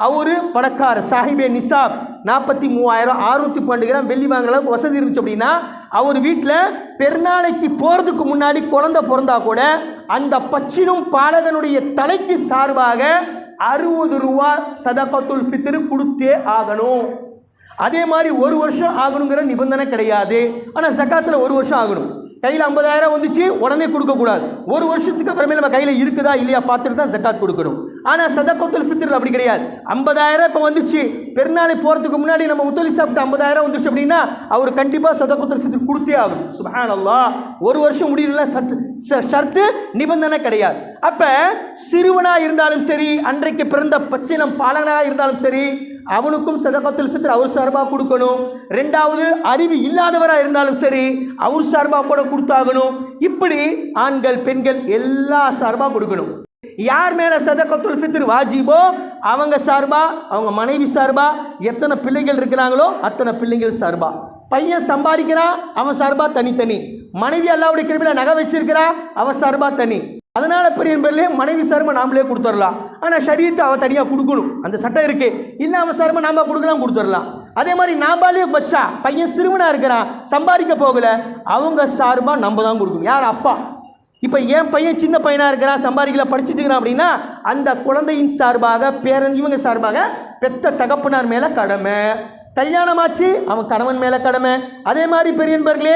அவரு பணக்கார சாஹிபே நிசாப் 43,000 612 கிராம் வெள்ளி வாங்குற அளவுக்கு வசதி இருந்துச்சு அப்படின்னா அவர் வீட்டில் பெருநாளைக்கு போகிறதுக்கு முன்னாடி குழந்தை பிறந்தா கூட அந்த பச்சினும் பாலகனுடைய தலைக்கு சார்பாக 60 ரூபா சதகத்துல் ஃபித்ர் கொடுத்தே ஆகணும். அதே மாதிரி 1 வருஷம் ஆகணுங்கிற நிபந்தனை கிடையாது. ஆனால் ஜகாத்தில் 1 வருஷம் ஆகணும். கையில் 50,000 வந்துச்சு உடனே கொடுக்கக்கூடாது. 1 வருஷத்துக்கு அப்புறமே நம்ம கையில் இருக்குதா இல்லையா பார்த்துட்டு தான் ஜகாத் கொடுக்கணும். ஆனால் சதகத்துல் ஃபித்ர் அப்படி கிடையாது. 50,000 இப்போ வந்துச்சு, பெருநாளை போகிறதுக்கு முன்னாடி நம்ம முத்தலி சாப்பிட்டு 50,000 வந்துச்சு அப்படின்னா அவர் கண்டிப்பாக சதகத்துல் ஃபித்ர் கொடுத்தே ஆகும். சுப்ஹானல்லாஹ். 1 வருஷம் முடியல ஷர்த்து, நிபந்தனை கிடையாது. அப்போ சிறுவனாக இருந்தாலும் சரி, அன்றைக்கு பிறந்த பச்சினம் பாலனாக இருந்தாலும் சரி, அவனுக்கும் சதகத்துல் ஃபித்ர் அவர் சார்பாக கொடுக்கணும். ரெண்டாவது அறிவு இல்லாதவராக இருந்தாலும் சரி அவர் சார்பாக கூட கொடுத்தாகணும். இப்படி ஆண்கள் பெண்கள் எல்லா சார்பாக கொடுக்கணும். யார் மேல சதகத்துல் ஃபித்ர் வாஜிபோ அவங்க சார்பா, அவங்க மனைவி சார்பா, எத்தனை பிள்ளைகள் இருக்கிறாங்களோ அத்தனை பிள்ளைகள் சார்பா. பையன் சம்பாதிக்கிறான் அவன் சார்பா தனித்தனி, மனைவி அல்லாவுடைய கிருபையில நகை வச்சிருக்கிறா அவன் சார்பா தனி. அதனால பெரிய பேர்லேயே மனைவி சார்பா நாமளே கொடுத்துடலாம். ஆனால் ஷரியத்து அவ தனியாக கொடுக்கணும், அந்த சட்டம் இருக்கு. இல்லை அவன் சார்பா நாம கொடுத்துடலாம். அதே மாதிரி நாம்பாலே பச்சா பையன் சிறுவனா இருக்கிறான், சம்பாதிக்க போகல, அவங்க சார்பா நம்ம தான் கொடுக்கணும். யார்? அப்பா. இப்போ என் பையன் சின்ன பையனாக இருக்கிறான், சம்பாதிக்கல, படிச்சுட்டு இருக்கிறான் அப்படின்னா அந்த குழந்தையின் சார்பாக பேரன் இவங்க சார்பாக பெத்த தகப்பனார் மேலே கடமை. கல்யாணமாச்சு அவன் கணவன் மேலே கடமை. அதே மாதிரி பெரியன்பர்களே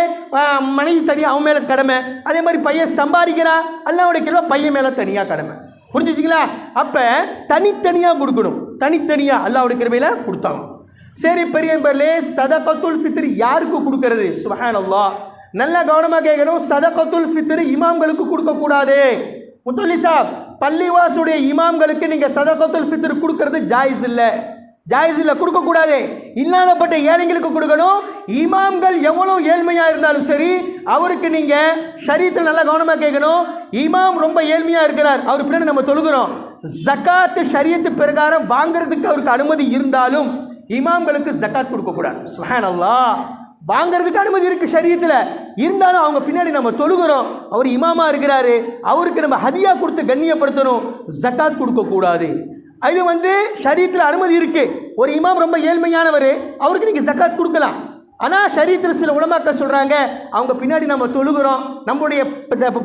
மனைவி தனியாக அவன் மேலே கடமை. அதே மாதிரி பையன் சம்பாதிக்கிறான் அல்லாவுடைய கிலோ பையன் மேலே தனியாக கடமை. புரிஞ்சுச்சிங்களா? அப்போ தனித்தனியாக கொடுக்கணும், தனித்தனியாக அல்லாவுடைய கிருபையில் கொடுத்தாங்க. சரி பெரியன்பர்களே, சதகத்துல் ஃபித்ர் யாருக்கு கொடுக்கறது? சுப்ஹானல்லாஹ். நல்லா கவனமாக கேட்கணும். சதகத்துல் ஃபித்ர் இமாம்களுக்கு கொடுக்கக்கூடாது. முத்தலி சாப் பள்ளிவாசுடைய இமாம்களுக்கு நீங்கள் சதகத்துல் ஃபித்ர் கொடுக்கறது ஜாயிஸ் இல்லை, ஜாயிஸ் இல்லை, கொடுக்கக்கூடாது. இல்லாதப்பட்ட ஏழைங்களுக்கு கொடுக்கணும். இமாம்கள் எவ்வளோ ஏழ்மையாக இருந்தாலும் சரி அவருக்கு நீங்கள் ஷரீத்தில் நல்லா கவனமாக கேட்கணும். இமாம் ரொம்ப ஏழ்மையாக இருக்கிறார், அவர் பின்னாடி நம்ம தொழுகிறோம், ஜகாத்து ஷரியத்து பிரகாரம் வாங்கிறதுக்கு அவருக்கு அனுமதி இருந்தாலும் இமாம்களுக்கு ஜகாத் கொடுக்கக்கூடாது. சுப்ஹானல்லாஹ். வாங்கிறதுக்கு அனுமதி இருக்கு ஷரியத்தில், இருந்தாலும் அவங்க பின்னாடி நம்ம தொழுகிறோம், அவர் இமாமா இருக்கிறாரு, அவருக்கு நம்ம ஹதியா கொடுத்து கண்ணியப்படுத்தணும், ஜகாத் கொடுக்கக்கூடாது. அது ஷரியத்தில் அனுமதி இருக்கு. ஒரு இமாம் ரொம்ப ஏழ்மையானவர், அவருக்கு நீங்க ஜகாத் கொடுக்கலாம். ஆனால் ஷரியத்தில் சில உலமாக்கள் சொல்றாங்க, அவங்க பின்னாடி நம்ம தொழுகிறோம், நம்மளுடைய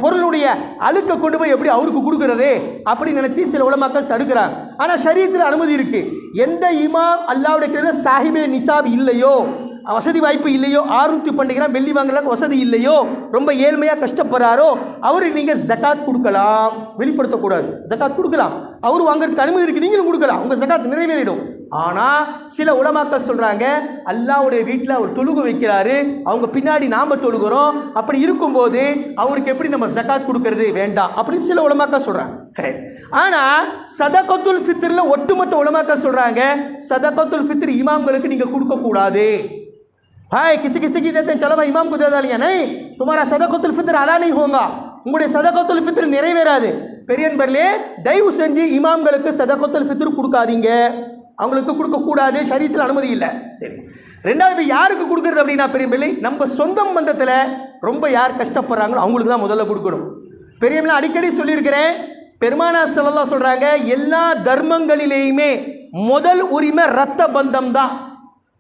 பொருளுடைய அழுக்க கொண்டு போய் எப்படி அவருக்கு கொடுக்கறது அப்படின்னு நினைச்சு சில உலமாக்கள் தடுக்கிறாங்க. ஆனால் ஷரியத்தில் அனுமதி இருக்கு. எந்த இமாம் அல்லாஹ்வுடைய சாஹிபே நிசாப் இல்லையோ, வசதி வாய்ப்பு இல்லையோ, 612 கிராம் வெள்ளி வாங்கலாம் வசதி இல்லையோ, ரொம்ப ஏழ்மையாக கஷ்டப்படுறாரோ அவருக்கு நீங்கள் ஜகாத் கொடுக்கலாம். வெளிப்படுத்தக்கூடாது, ஜகாத் கொடுக்கலாம். அவர் வாங்குறதுக்கு அனுமதி இருக்கு, நீங்களும் கொடுக்கலாம், உங்கள் ஜகாத் நிறைவேறிடும். ஆனால் சில உலமாக்கள் சொல்கிறாங்க, அல்லாஹ்வுடைய வீட்டில் அவர் தொழுக வைக்கிறாரு, அவங்க பின்னாடி நாம் தொழுகிறோம், அப்படி இருக்கும்போது அவருக்கு எப்படி நம்ம ஜகாத் கொடுக்கறது? வேண்டாம் அப்படின்னு சில உலமாக்கள் சொல்கிறாங்க. சரி, ஆனால் சதகத்துல் ஃபித்ரில் ஒட்டுமொத்த உலமாக்கள் சொல்கிறாங்க, சதகத்துல் ஃபித்ர் இமாம்களுக்கு நீங்கள் கொடுக்கக்கூடாது. हाय किसी किसी की देते हैं, चलो भाई इमाम को दे डालिए, नहीं तुम्हारा सदक़तुल फित्र अदा नहीं होगा, உங்களுடைய சதகத்துல் ஃபித்ர் நிறைவேறாது. பெரியன்பர்களே, தயவு செஞ்சு இமாம்களுக்கு சதகத்துல் ஃபித்ர் கொடுக்காதீங்க, அவங்களுக்கு கொடுக்கக்கூடாது, ஷரீயத்தில் அனுமதி இல்லை. சரி, ரெண்டாவது யாருக்கு கொடுக்கறது அப்படின்னா பெரியன்பர்களே, நம்ம சொந்த பந்தத்தில் ரொம்ப யார் கஷ்டப்படுறாங்களோ அவங்களுக்கு தான் முதல்ல கொடுக்கணும். பெரியவங்கள அடிக்கடி சொல்லியிருக்கிறேன், பெருமானா ஸல்லல்லாஹு சொல்றாங்க, எல்லா தர்மங்களிலேயுமே முதல் உரிமை ரத்த பந்தம் தான்.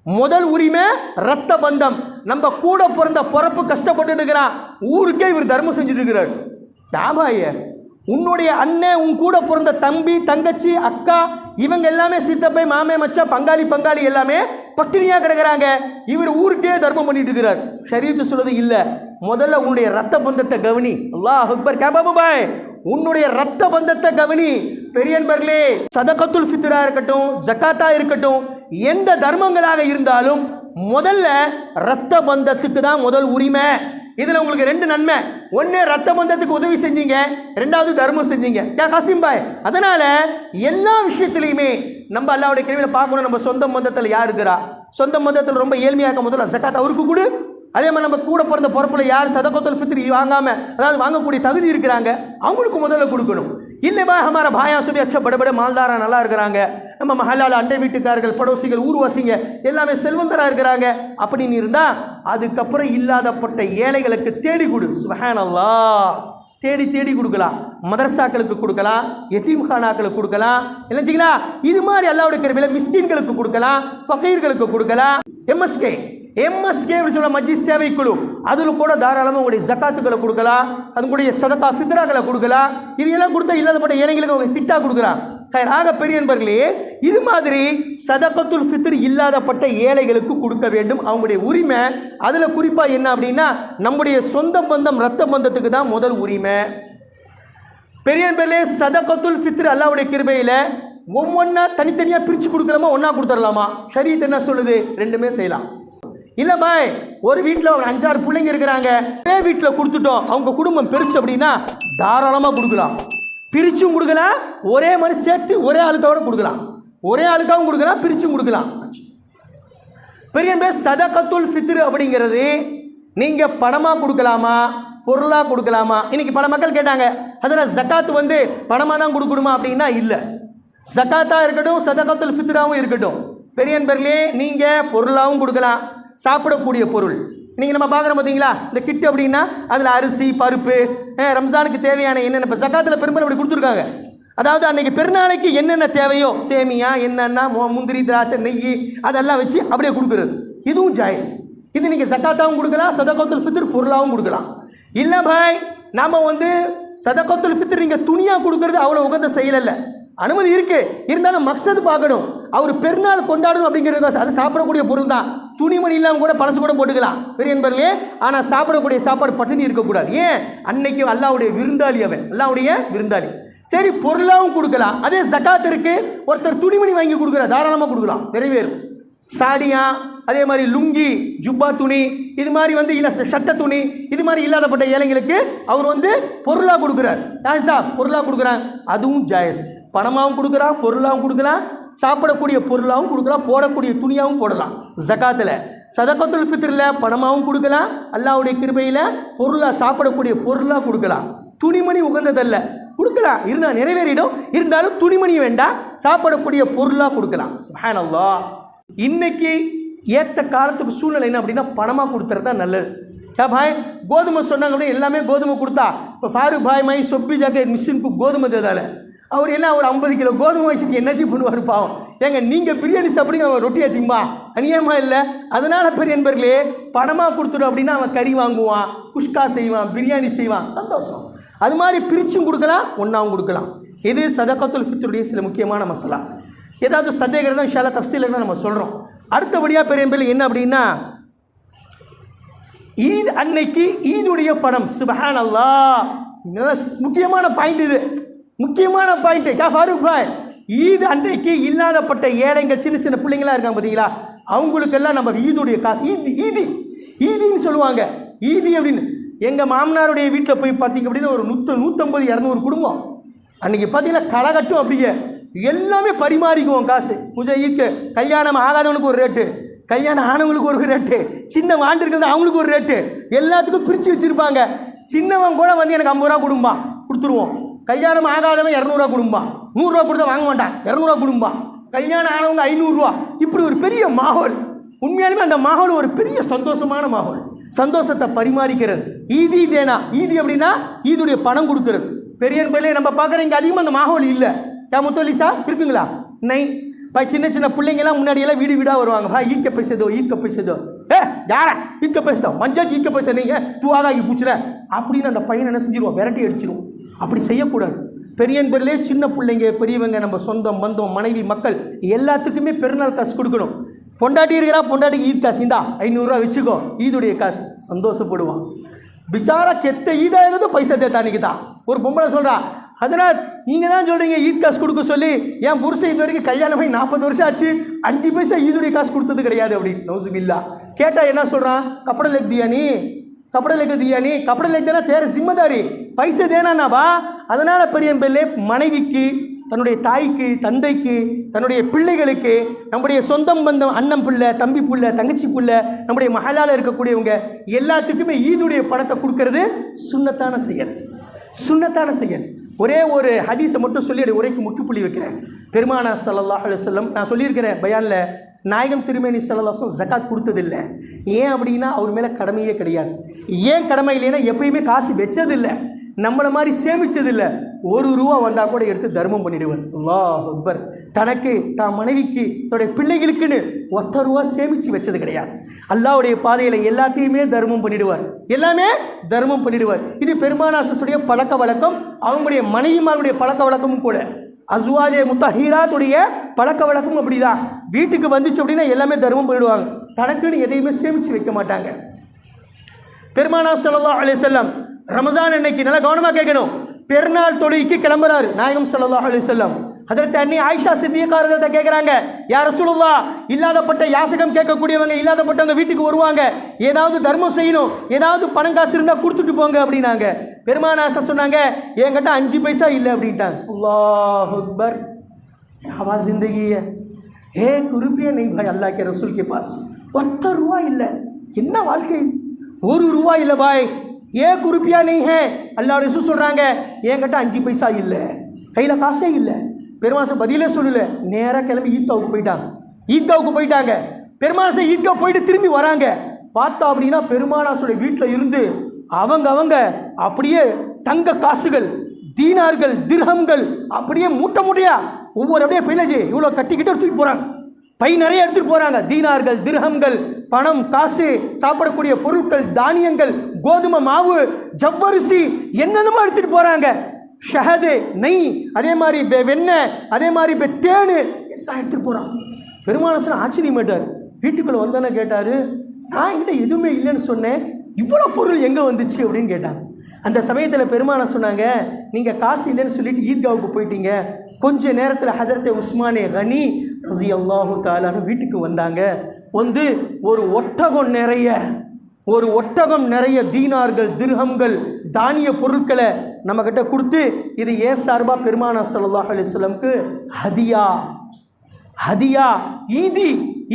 முதல் உரிமை ரத்த பந்தம். நம்ம கூட பிறந்த பிறப்பு கஷ்டப்பட்டு இருக்கிறான், ஊருக்கே இவர் தர்மம் செஞ்சுட்டு இருக்கிறார். யாபாய உன்னுடைய அண்ணன், உன் கூட பிறந்த தம்பி தங்கச்சி அக்கா இவங்க எல்லாமே சித்தப்பை மாமே மச்சான் பங்காளி எல்லாமே பட்டினியா கிடக்குறாங்க, இவர் ஊருக்கே தர்மம் பண்ணிட்டு இருக்கிறார். ஷரீஅத்து சொல்றது இல்ல, முதல்ல உன்னுடைய ரத்த பந்தத்தை கவனி. அல்லாஹ் அக்பர். பாய் உன்னுடைய ரத்த பந்தத்தை கவனி. பெரியன்பர்களே, சதகத்துல் ஃபித்ரா இருக்கட்டும், ஜகாத்தா இருக்கட்டும், எந்த தர்மங்களாக இருந்தாலும் முதல்ல ரத்த பந்தத்துக்கு தான் முதல் உரிமை. இதுல உங்களுக்கு ரெண்டு நன்மை. ஒன்னு, ரத்த பந்தத்துக்கு உதவி செஞ்சீங்க, ரெண்டாவது தர்மம் செஞ்சீங்க. காசிம் பாய், அதனால எல்லா விஷயத்திலையுமே நம்ம அல்லாஹ்வுடைய கிருபையில பார்க்கணும். நம்ம சொந்த பந்தத்தில் யார் இருக்கிறா, சொந்த பந்தத்தில் ரொம்ப ஏழ்மையாக முதல்ல ஜகாத் அவருக்கு கொடு. அதே மாதிரி நம்ம கூட பிறந்த பொறுப்புல யார் சதகத்துல் ஃபித்ர் வாங்காம, அதாவது வாங்கக்கூடிய தகுதி இருக்கிறாங்க, அவங்களுக்கு முதல்ல கொடுக்கணும். இல்லைமா ஹமார பாயா சுபி அச்சா படபட மால்தாரா நல்லா இருக்கிறாங்க, நம்ம மஹல்லால அண்டை வீட்டுக்காரர்கள் படோசிகள் ஊர்வாசிங்க எல்லாமே செல்வந்தரா இருக்கிறாங்க அப்படின்னு இருந்தா அதுக்கப்புறம் இல்லாதப்பட்ட ஏழைகளுக்கு தேடி கொடு. சுப்ஹானல்லாஹ், தேடி தேடி கொடுக்கலாம். மதரசாக்களுக்கு கொடுக்கலாம், யதீம்கானாக்களுக்கு கொடுக்கலாம், இல்லைங்களா? இது மாதிரி அல்லாஹ்வுடைய கிருபையில மிஸ்கீன்களுக்கு கொடுக்கலாம், ஃபகீர்களுக்கு கொடுக்கலாம். எம்எஸ்கே சொல்ல மஜ்லிஸ் சேவை குழு, அதில் கூட தாராளமாக உங்களுடைய ஜகாத்துக்களை கொடுக்கலாம், அதுங்களுடைய சதகா ஃபித்ராக்களை கொடுக்கலாம். இது எல்லாம் கொடுத்தா இல்லாதப்பட்ட ஏழைகளுக்கு அவங்க கிட்டா கொடுக்குறான். ஆக பெரிய நண்பர்களே, இது மாதிரி சதகத்துல் ஃபித்ர் இல்லாதப்பட்ட ஏழைகளுக்கு கொடுக்க வேண்டும், அவங்களுடைய உரிமை. அதில் குறிப்பாக என்ன அப்படின்னா, நம்முடைய சொந்த பந்தம் ரத்த பந்தத்துக்கு தான் முதல் உரிமை. பெரிய நண்பர்களே, சதகத்துல் ஃபித்ர் அல்லாஹ்வுடைய கிருபையில் ஒவ்வொன்றா தனித்தனியாக பிரித்து கொடுக்கலாமா, ஒன்றா கொடுத்துடலாமா? ஷரீஅத் என்ன சொல்லுது? ரெண்டுமே செய்யலாம். இல்லை பாய், ஒரு வீட்டில் ஒரு 5-6 பிள்ளைங்க இருக்கிறாங்க, ஒரே வீட்டில் கொடுத்துட்டோம், அவங்க குடும்பம் பெருசு அப்படின்னா தாராளமாக கொடுக்கலாம். பிரிச்சும் கொடுக்கலாம், ஒரே மாதிரி சேர்த்து ஒரே ஆளுக்காவோட கொடுக்கலாம், ஒரே ஆளுக்காகவும் கொடுக்கலாம், பிரிச்சும் கொடுக்கலாம். பெரிய சதகத்துல் ஃபித்ர் அப்படிங்கிறது நீங்க பணமா கொடுக்கலாமா, பொருளா கொடுக்கலாமா? இன்னைக்கு பல மக்கள் கேட்டாங்க, அதில் ஜகாத் பணமா தான் கொடுக்கணுமா அப்படின்னா இல்லை, ஜகாத்தா இருக்கட்டும் சதகத்துல் ஃபித்ராவும் இருக்கட்டும். பெரியன்பர்களே, நீங்க பொருளாகவும் கொடுக்கலாம், சாப்பிடக்கூடிய பொருள் நீங்கள் நம்ம பார்க்குறோம் பார்த்தீங்களா, இந்த கிட்டு அப்படின்னா அதில் அரிசி பருப்பு ரம்ஜானுக்கு தேவையான என்னென்ன, இப்போ ஜகாத்தில் பெரும்பாலும் அப்படி கொடுத்துருக்காங்க. அதாவது அன்றைக்கி பெருநாளைக்கு என்னென்ன தேவையோ சேமியா என்னென்ன முந்திரி திராட்சை நெய் அதெல்லாம் வச்சு அப்படியே கொடுக்குறது, இதுவும் ஜாயிஸ். இது நீங்கள் ஜகாத்தாவும் கொடுக்கலாம், சதகத்துல் ஃபித்ர் பொருளாகவும் கொடுக்கலாம். இல்லை பாய், நாம் சதகத்துல் ஃபித்ர் நீங்கள் துணியாக கொடுக்கறது அவ்வளோ உகந்த செயல் இல்லை, அனுமதி இருக்கு, இருந்தாலும் மக்சது பார்க்கணும். அவர் பெருநாள் கொண்டாடணும் அப்படிங்கிறது, அது சாப்பிடக்கூடிய பொருள் தான், துணிமணி இல்லாமல் கூட பழசு கூட போட்டுக்கலாம் பெரிய நண்பர்களே. ஆனால் சாப்பிடக்கூடிய சாப்பாடு பட்டினி இருக்கக்கூடாது. ஏன்? அன்னைக்கு அல்லாஹ்வுடைய விருந்தாளி, அவன் அல்லாஹ்வுடைய விருந்தாளி. சரி, பொருளாகவும் கொடுக்கலாம். அதே ஜகாத் இருக்கு, ஒருத்தர் துணிமணி வாங்கி கொடுக்குறார், தாராளமாக கொடுக்கலாம், நிறைவேறும். சாடியா, அதே மாதிரி லுங்கி ஜுப்பா துணி, இது மாதிரி இல்லை சட்ட துணி, இது மாதிரி இல்லாதப்பட்ட ஏழைங்களுக்கு அவர் பொருளாக கொடுக்குறார். பொருளாக கொடுக்குறாங்க, அதுவும் ஜாயஸ். பணமாகவும் கொடுக்குறான், பொருளாகவும் கொடுக்கலாம், சாப்பிடக்கூடிய பொருளாகவும் கொடுக்கலாம், போடக்கூடிய துணியாகவும் போடலாம். ஜகாத்தில் சதகத்துல் ஃபித்ரில் பணமாகவும் கொடுக்கலாம், அல்லாஹ்வுடைய கிருபையில் பொருளாக சாப்பிடக்கூடிய பொருளாக கொடுக்கலாம். துணிமணி உகந்ததல்ல, கொடுக்கலாம், இருந்தால் நிறைவேறிடும், இருந்தாலும் துணிமணி வேண்டாம், சாப்பிடக்கூடிய பொருளாக கொடுக்கலாம். சுப்ஹானல்லாஹ். இன்னைக்கு ஏற்ற காலத்துக்கு சூழ்நிலை என்ன அப்படின்னா பணமாக கொடுத்துறது தான் நல்லது. பாய் கோதுமை சொன்னாங்க அப்படின்னா எல்லாமே கோதுமை கொடுத்தா, இப்போ ஃபாரூக் பாய் மை சொப்பி ஜாக்கெட் மிஷினுக்கு கோதுமை தேதால அவர் என்ன ஒரு 50 கிலோ கோதுமை வச்சுட்டு என்னச்சி பண்ணுவார் பாவம். ஏங்க நீங்கள் பிரியாணி சாப்பிடுங்க, அவன் ரொட்டியை திம்பா, அநியமா இல்லை. அதனால் பெரிய நண்பர்களே, பணமாக கொடுத்துடும் அப்படின்னா அவன் கறி வாங்குவான், குஷ்கா செய்வான், பிரியாணி செய்வான், சந்தோஷம். அது மாதிரி பிரிச்சும் கொடுக்கலாம், ஒன்றாவும் கொடுக்கலாம். இது சதகத்துல் ஃபித்ருடைய சில முக்கியமான மசாலா. ஏதாவது சந்தேகம் தான் இன்ஷா அல்லாஹ் தஃப்சீல்ல நம்ம சொல்கிறோம். அடுத்தபடியாக பெரிய நண்பர்களே என்ன அப்படின்னா, ஈத் அன்னைக்கு ஈதுடைய பணம். சுப்ஹானல்லாஹ், முக்கியமான பாயிண்ட் இது, முக்கியமான பாயிண்ட். ஃபாரூக் பாய், ஈது அன்றைக்கு இல்லாதப்பட்ட ஏழைங்க சின்ன சின்ன பிள்ளைங்களா இருக்காங்க பார்த்தீங்களா, அவங்களுக்கெல்லாம் நம்ம ஈதுடைய காசு ஈதின்னு சொல்லுவாங்க. ஈதி அப்படின்னு எங்கள் மாமனாருடைய வீட்டில் போய் பார்த்தீங்க அப்படின்னா ஒரு 150-200 குடும்பம் அன்றைக்கி பார்த்தீங்கன்னா களகட்டும், அப்படிங்க எல்லாமே பரிமாறிக்குவோம் காசு. ஈக்கு கல்யாணம் ஆகாதவனுக்கு ஒரு ரேட்டு, கல்யாணம் ஆனவங்களுக்கு ஒரு ரேட்டு, சின்ன வாண்டு இருக்கிறது அவங்களுக்கு ஒரு ரேட்டு, எல்லாத்துக்கும் பிரித்து வச்சுருப்பாங்க. சின்னவன் கூட எனக்கு 50 ரூபா கொடும்பா, கொடுத்துருவோம். கல்யாணம் ஆகாதவன் 200 ரூபா கொடும்பா, 100 ரூபா கொடுத்தா வாங்க மாட்டான், 200 ரூபா கொடும்பா. கல்யாணம் ஆனவங்க 500 ரூபா. இப்படி ஒரு பெரிய மாஹோல். உண்மையாலுமே அந்த மாஹோல் ஒரு பெரிய சந்தோஷமான மாஹோல், சந்தோஷத்தை பரிமாறிக்கிறது. ஈதி தேனா, ஈதி அப்படின்னா ஈதுடைய பணம் கொடுக்கிறது. பெரிய பிள்ளை நம்ம பார்க்குற இங்கே அதிகமாக அந்த மாஹோல் இல்லை. முத்தோலிசா இருக்குங்களா? நை சின்ன சின்ன பிள்ளைங்கெல்லாம் முன்னாடியெல்லாம் வீடு வீடாக வருவாங்க. ஈக்க பேசுதோ ஈக்க பேசுதோ, யாரா ஈக்க பேசுதோ, மஞ்சாச்சு ஈக்க பேச நீங்கள் தூவாகி பூச்சுல அப்படின்னு அந்த பையனை என்ன செஞ்சிருவோம், விரட்டி அடிச்சிருவோம். அப்படி செய்யக்கூடாது. பெரிய பிள்ளையே சின்ன பிள்ளைங்க பெரியவங்க நம்ம சொந்தம் பந்தம் மனைவி மக்கள் எல்லாத்துக்குமே பெருநாள் காசு கொடுக்கணும். பொண்டாட்டி இருக்கிறா, பொண்டாட்டிக்கு ஈத் காசு இந்தா 500 ரூபா வச்சுக்கோ, ஈதுடைய காசு, சந்தோஷப்படுவான். பிச்சாரா கெட்ட ஈதாகிறது பைசா தேத்தானிக்கு தான். ஒரு பொம்பளை சொல்கிறா, அதனால் நீங்கள் தான் சொல்கிறீங்க ஈத் காசு கொடுக்க சொல்லி, என் புருஷன் இது வரைக்கும் கல்யாணம் ஆகி 40 வருஷம் ஆச்சு, 5 பைசா ஈதுடைய காசு கொடுத்தது கிடையாது அப்படின்னு. நௌசுபில்லா. கேட்டால் என்ன சொல்கிறான், கப்படை லேக் தியானி, கப்படை லேக்க தியானி, கப்படை லேக் தானே தேர ஜிம்மதாரி, பைசா தேனானாவா. அதனால் பெரிய பிள்ளை மனைவிக்கு, தன்னுடைய தாய்க்கு, தந்தைக்கு, தன்னுடைய பிள்ளைகளுக்கு, நம்முடைய சொந்தம் பந்தம் அண்ணன் பிள்ளை, தம்பி பிள்ளை, தங்கச்சி பிள்ளை, நம்முடைய மகளால் இருக்கக்கூடியவங்க எல்லாத்துக்குமே ஈதுடைய பணத்தை கொடுக்கறது சுன்னத்தான செயல், சுன்னத்தான செயல். ஒரே ஒரு ஹதீஸை மட்டும் சொல்லி உரைக்கு முற்றுப்புள்ளி வைக்கிறேன். பெருமானா ஸல்லல்லாஹு அலைஹி வஸல்லம், நான் சொல்லியிருக்கிறேன் பயானில், நாயகம் திருமேனி ஸல்லல்லாஹு அலைஹி வஸல்லம் ஜகாத் கொடுத்ததில்லை. ஏன் அப்படின்னா அவர் மேலே கடமையே கிடையாது. ஏன் கடமை இல்லைன்னா எப்பயுமே காசு வச்சதில்லை, நம்மளை மாதிரி சேமிச்சதில்லை. 1 ரூபா வந்தால் கூட எடுத்து தர்மம் பண்ணிடுவார். அல்லாஹ் அக்பர். தனக்கு, தான் மனைவிக்கு, தன்னுடைய பிள்ளைகளுக்குன்னு 1 ரூபா சேமித்து வச்சது கிடையாது. அல்லாஹ்வுடைய பாதையில் எல்லாத்தையுமே தர்மம் பண்ணிடுவார், எல்லாமே தர்மம் பண்ணிடுவார். இது பெருமானாசுடைய பழக்க வழக்கம், அவங்களுடைய மனைவிமாருடைய பழக்க வழக்கமும் கூட. அஸ்வாஜே முத்தஹீராத்துடைய பழக்க வழக்கமும் அப்படிதான். வீட்டுக்கு வந்துச்சு அப்படின்னா எல்லாமே தர்மம் பண்ணிடுவாங்க, தனக்குன்னு எதையுமே சேமித்து வைக்க மாட்டாங்க. பெருமானா ஸல்லல்லாஹு அலைஹி வஸல்லம் ரமஜான் அன்னைக்கு நல்லா கவனமாக கேட்கணும், பெருநாள் தொழுகைக்கு கிளம்புறாரு நாயகம் ஸல்லல்லாஹு அலைஹி வஸல்லம். ஹதரத் அன்னி ஆயிஷா சித்திகா ரலியல்லாஹு கேட்குறாங்க, யா ரசூலுல்லாஹ், இல்லாதப்பட்ட யாசகம் கேட்கக்கூடியவங்க, இல்லாதப்பட்டவங்க வீட்டுக்கு வருவாங்க, ஏதாவது தர்மம் செய்யணும், ஏதாவது பணம் காசு இருந்தால் கொடுத்துட்டு போங்க அப்படின்னாங்க. பெருமானாசா சொன்னாங்க, என்கிட்ட 5 பைசா இல்லை அப்படின்ட்டாங்க. அல்லாஹ் அக்பர். ஆவாஸ் जिंदगी है, 1 रुपया नहीं भाई अल्लाह के रसूल के पास, 1 ரூபா இல்லை. என்ன வாழ்க்கை, 1 ரூபா இல்லை பாய், 1 रुपया नहीं है. அல்லாஹ் ரசூல் சொல்கிறாங்க, என்கிட்ட 5 பைசா இல்லை, கையில் காசே இல்லை. பெருமாசை பதிலே சொல்லலை, நேராக கிளம்பி ஈத்காவுக்கு போயிட்டாங்க. ஈத்காவுக்கு போயிட்டாங்க. பெருமாசை ஈத்கா போயிட்டு திரும்பி வராங்க. பார்த்தா அப்படின்னா பெருமானாசுடைய வீட்டில் இருந்து அவங்க அப்படியே தங்க காசுகள், தீனார்கள், திர்ஹம்கள் அப்படியே மூட்டை மூட்டையா ஒவ்வொரு அப்படியே பிள்ளைஜி இவ்வளோ கட்டிக்கிட்டு தூக்கி போகிறாங்க. பை நிறைய எடுத்துகிட்டு போகிறாங்க. தீனார்கள், திர்ஹம்கள், பணம், காசு, சாப்பிடக்கூடிய பொருட்கள், தானியங்கள், கோதுமை மாவு, ஜவ்வரிசி, என்னென்னமோ எடுத்துகிட்டு போகிறாங்க. ஷஹது, நெய், அதே மாதிரி வெண்ணெய், அதே மாதிரி தேனு எல்லாம் எடுத்துகிட்டு போகிறாங்க. பெருமானாசன் ஆச்சரியமாட்டார். வீட்டுக்குள்ளே வந்தோன்னே கேட்டார், நான் என்கிட்ட எதுவுமே இல்லைன்னு சொன்னேன், இவ்வளோ பொருள் எங்கே வந்துச்சு அப்படின்னு கேட்டாங்க. அந்த சமயத்தில் பெருமானா சொன்னாங்க, நீங்கள் காசு இல்லைன்னு சொல்லிட்டு ஈத்காவுக்கு போயிட்டீங்க, கொஞ்ச நேரத்தில் ஹஜரத் உஸ்மானே கனி ரலியல்லாஹு தஆலா வீட்டுக்கு வந்தாங்க. வந்து ஒரு ஒட்டகம் நிறைய தீனார்கள், திர்ஹம்கள், தானிய பொருட்களை நம்மக்கிட்ட கொடுத்து, இது ஏன் சார்பாக பெருமானா ஸல்லல்லாஹு அலைஹி வஸல்லம்க்கு ஹதியா,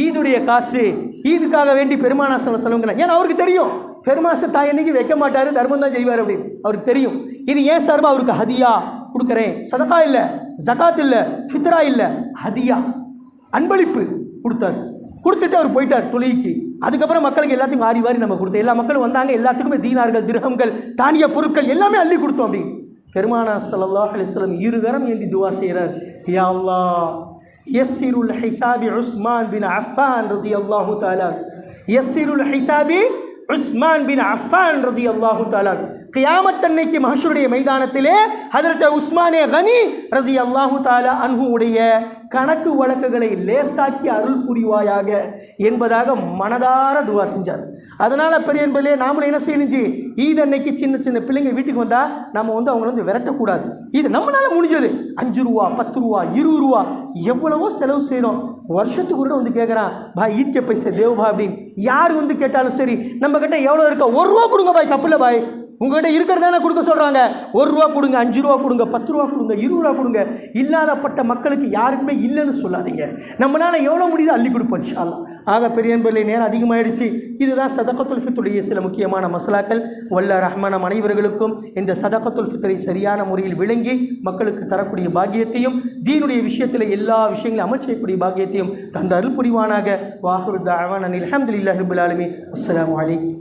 ஈதுடைய காசு, ஈதுக்காக வேண்டி பெருமானா ஸல்லல்லாஹு அலைஹி வஸல்லம். ஏன்னா அவருக்கு தெரியும் பெருமாச தாய் அன்னைக்கு வைக்க மாட்டார், தர்மம் தான் செய்வார் அப்படின்னு அவருக்கு தெரியும். இது ஏன் சார்பாக அவருக்கு ஹதியா கொடுக்குறேன், சதகா இல்லை, ஜகாத் இல்லை, ஃபித்ரா இல்லை, ஹதியா அன்பளிப்பு கொடுத்தார். கொடுத்துட்டு அவர் போயிட்டார் தொழுகைக்கு. அதுக்கப்புறம் மக்களுக்கு எல்லாத்தையும் வாரி நம்ம கொடுத்தோம். எல்லா மக்களும் வந்தாங்க, எல்லாத்துக்குமே தீனார்கள், திர்ஹம்கள், தானிய பொருட்கள் எல்லாமே அள்ளி கொடுத்தோம். அப்படி பெருமானா ஸல்லல்லாஹு அலைஹி வஸல்லம் இருகரம் ஏந்தி துவா செய்கிறார், யா அல்லாஹ் யஸ்ஸிருல் ஹிசாபி உஸ்மான் பின் அஃபான் ரலியல்லாஹு தஆலா, யஸ்ஸிருல் ஹிசாபி உஸ்மான் பின் அஃபான் ரலியல்லாஹு தஆலா. கியாமத் அன்னைக்கு மஹ்ஷருடைய மைதானத்திலே ஹஜ்ரத் உஸ்மானே கனி ரலியல்லாஹு தஆலா அன்ஹு உடைய கணக்கு வழக்குகளை லேசாக்கி அருள் புரிவாயாக என்பதாக மனதார துவா செஞ்சார். அதனால் பெரிய என்பதிலே நாமளும் என்ன செய்யணுச்சு, ஈத் அன்னைக்கு சின்ன சின்ன பிள்ளைங்க வீட்டுக்கு வந்தால் நம்ம அவங்கள விரட்டக்கூடாது. இது நம்மளால் முடிஞ்சது 5 ரூபா, 10 ரூபா, 20 ரூபா எவ்வளவோ செலவு செய்கிறோம். வருஷத்துக்கு கூட கேட்குறான், பாய் ஈத் கே பைசே தேவ் பா அப்படின்னு. யார் கேட்டாலும் சரி, நம்ம கிட்ட எவ்வளோ இருக்கா, 1 ரூபா கொடுங்க பாய், தப்பில்லை பாய், உங்கள்கிட்ட இருக்கிறதானே கொடுக்க சொல்கிறாங்க. 1 ரூபா கொடுங்க, 5 ரூபா கொடுங்க, 10 ரூபா கொடுங்க, 20 ரூபா கொடுங்க. இல்லாதப்பட்ட மக்களுக்கு யாருக்குமே இல்லைன்னு சொல்லாதீங்க. நம்மளால் எவ்வளோ முடியுதோ அள்ளி கொடுப்போம் இன்ஷா அல்லாஹ். ஆக பெரிய என்பதிலே நேரம் அதிகமாகிடுச்சு. இதுதான் சதகத்துல் ஃபித்ருடைய சில முக்கியமான மசாலாக்கள். வல்ல ரஹ்மான் அனைவர்களுக்கும் இந்த சதகத்துல் ஃபித்ரை சரியான முறையில் விளங்கி மக்களுக்கு தரக்கூடிய பாக்கியத்தையும், தீனுடைய விஷயத்தில் எல்லா விஷயங்களையும் அமல் செய்யக்கூடிய பாக்கியத்தையும் தந்த அருள் புரிவானாக. வாஹிரு தஅவானா அல்ஹம்துலில்லாஹி ரப்பில் ஆலமீன். அஸ்ஸலாமு அலைக்கும்.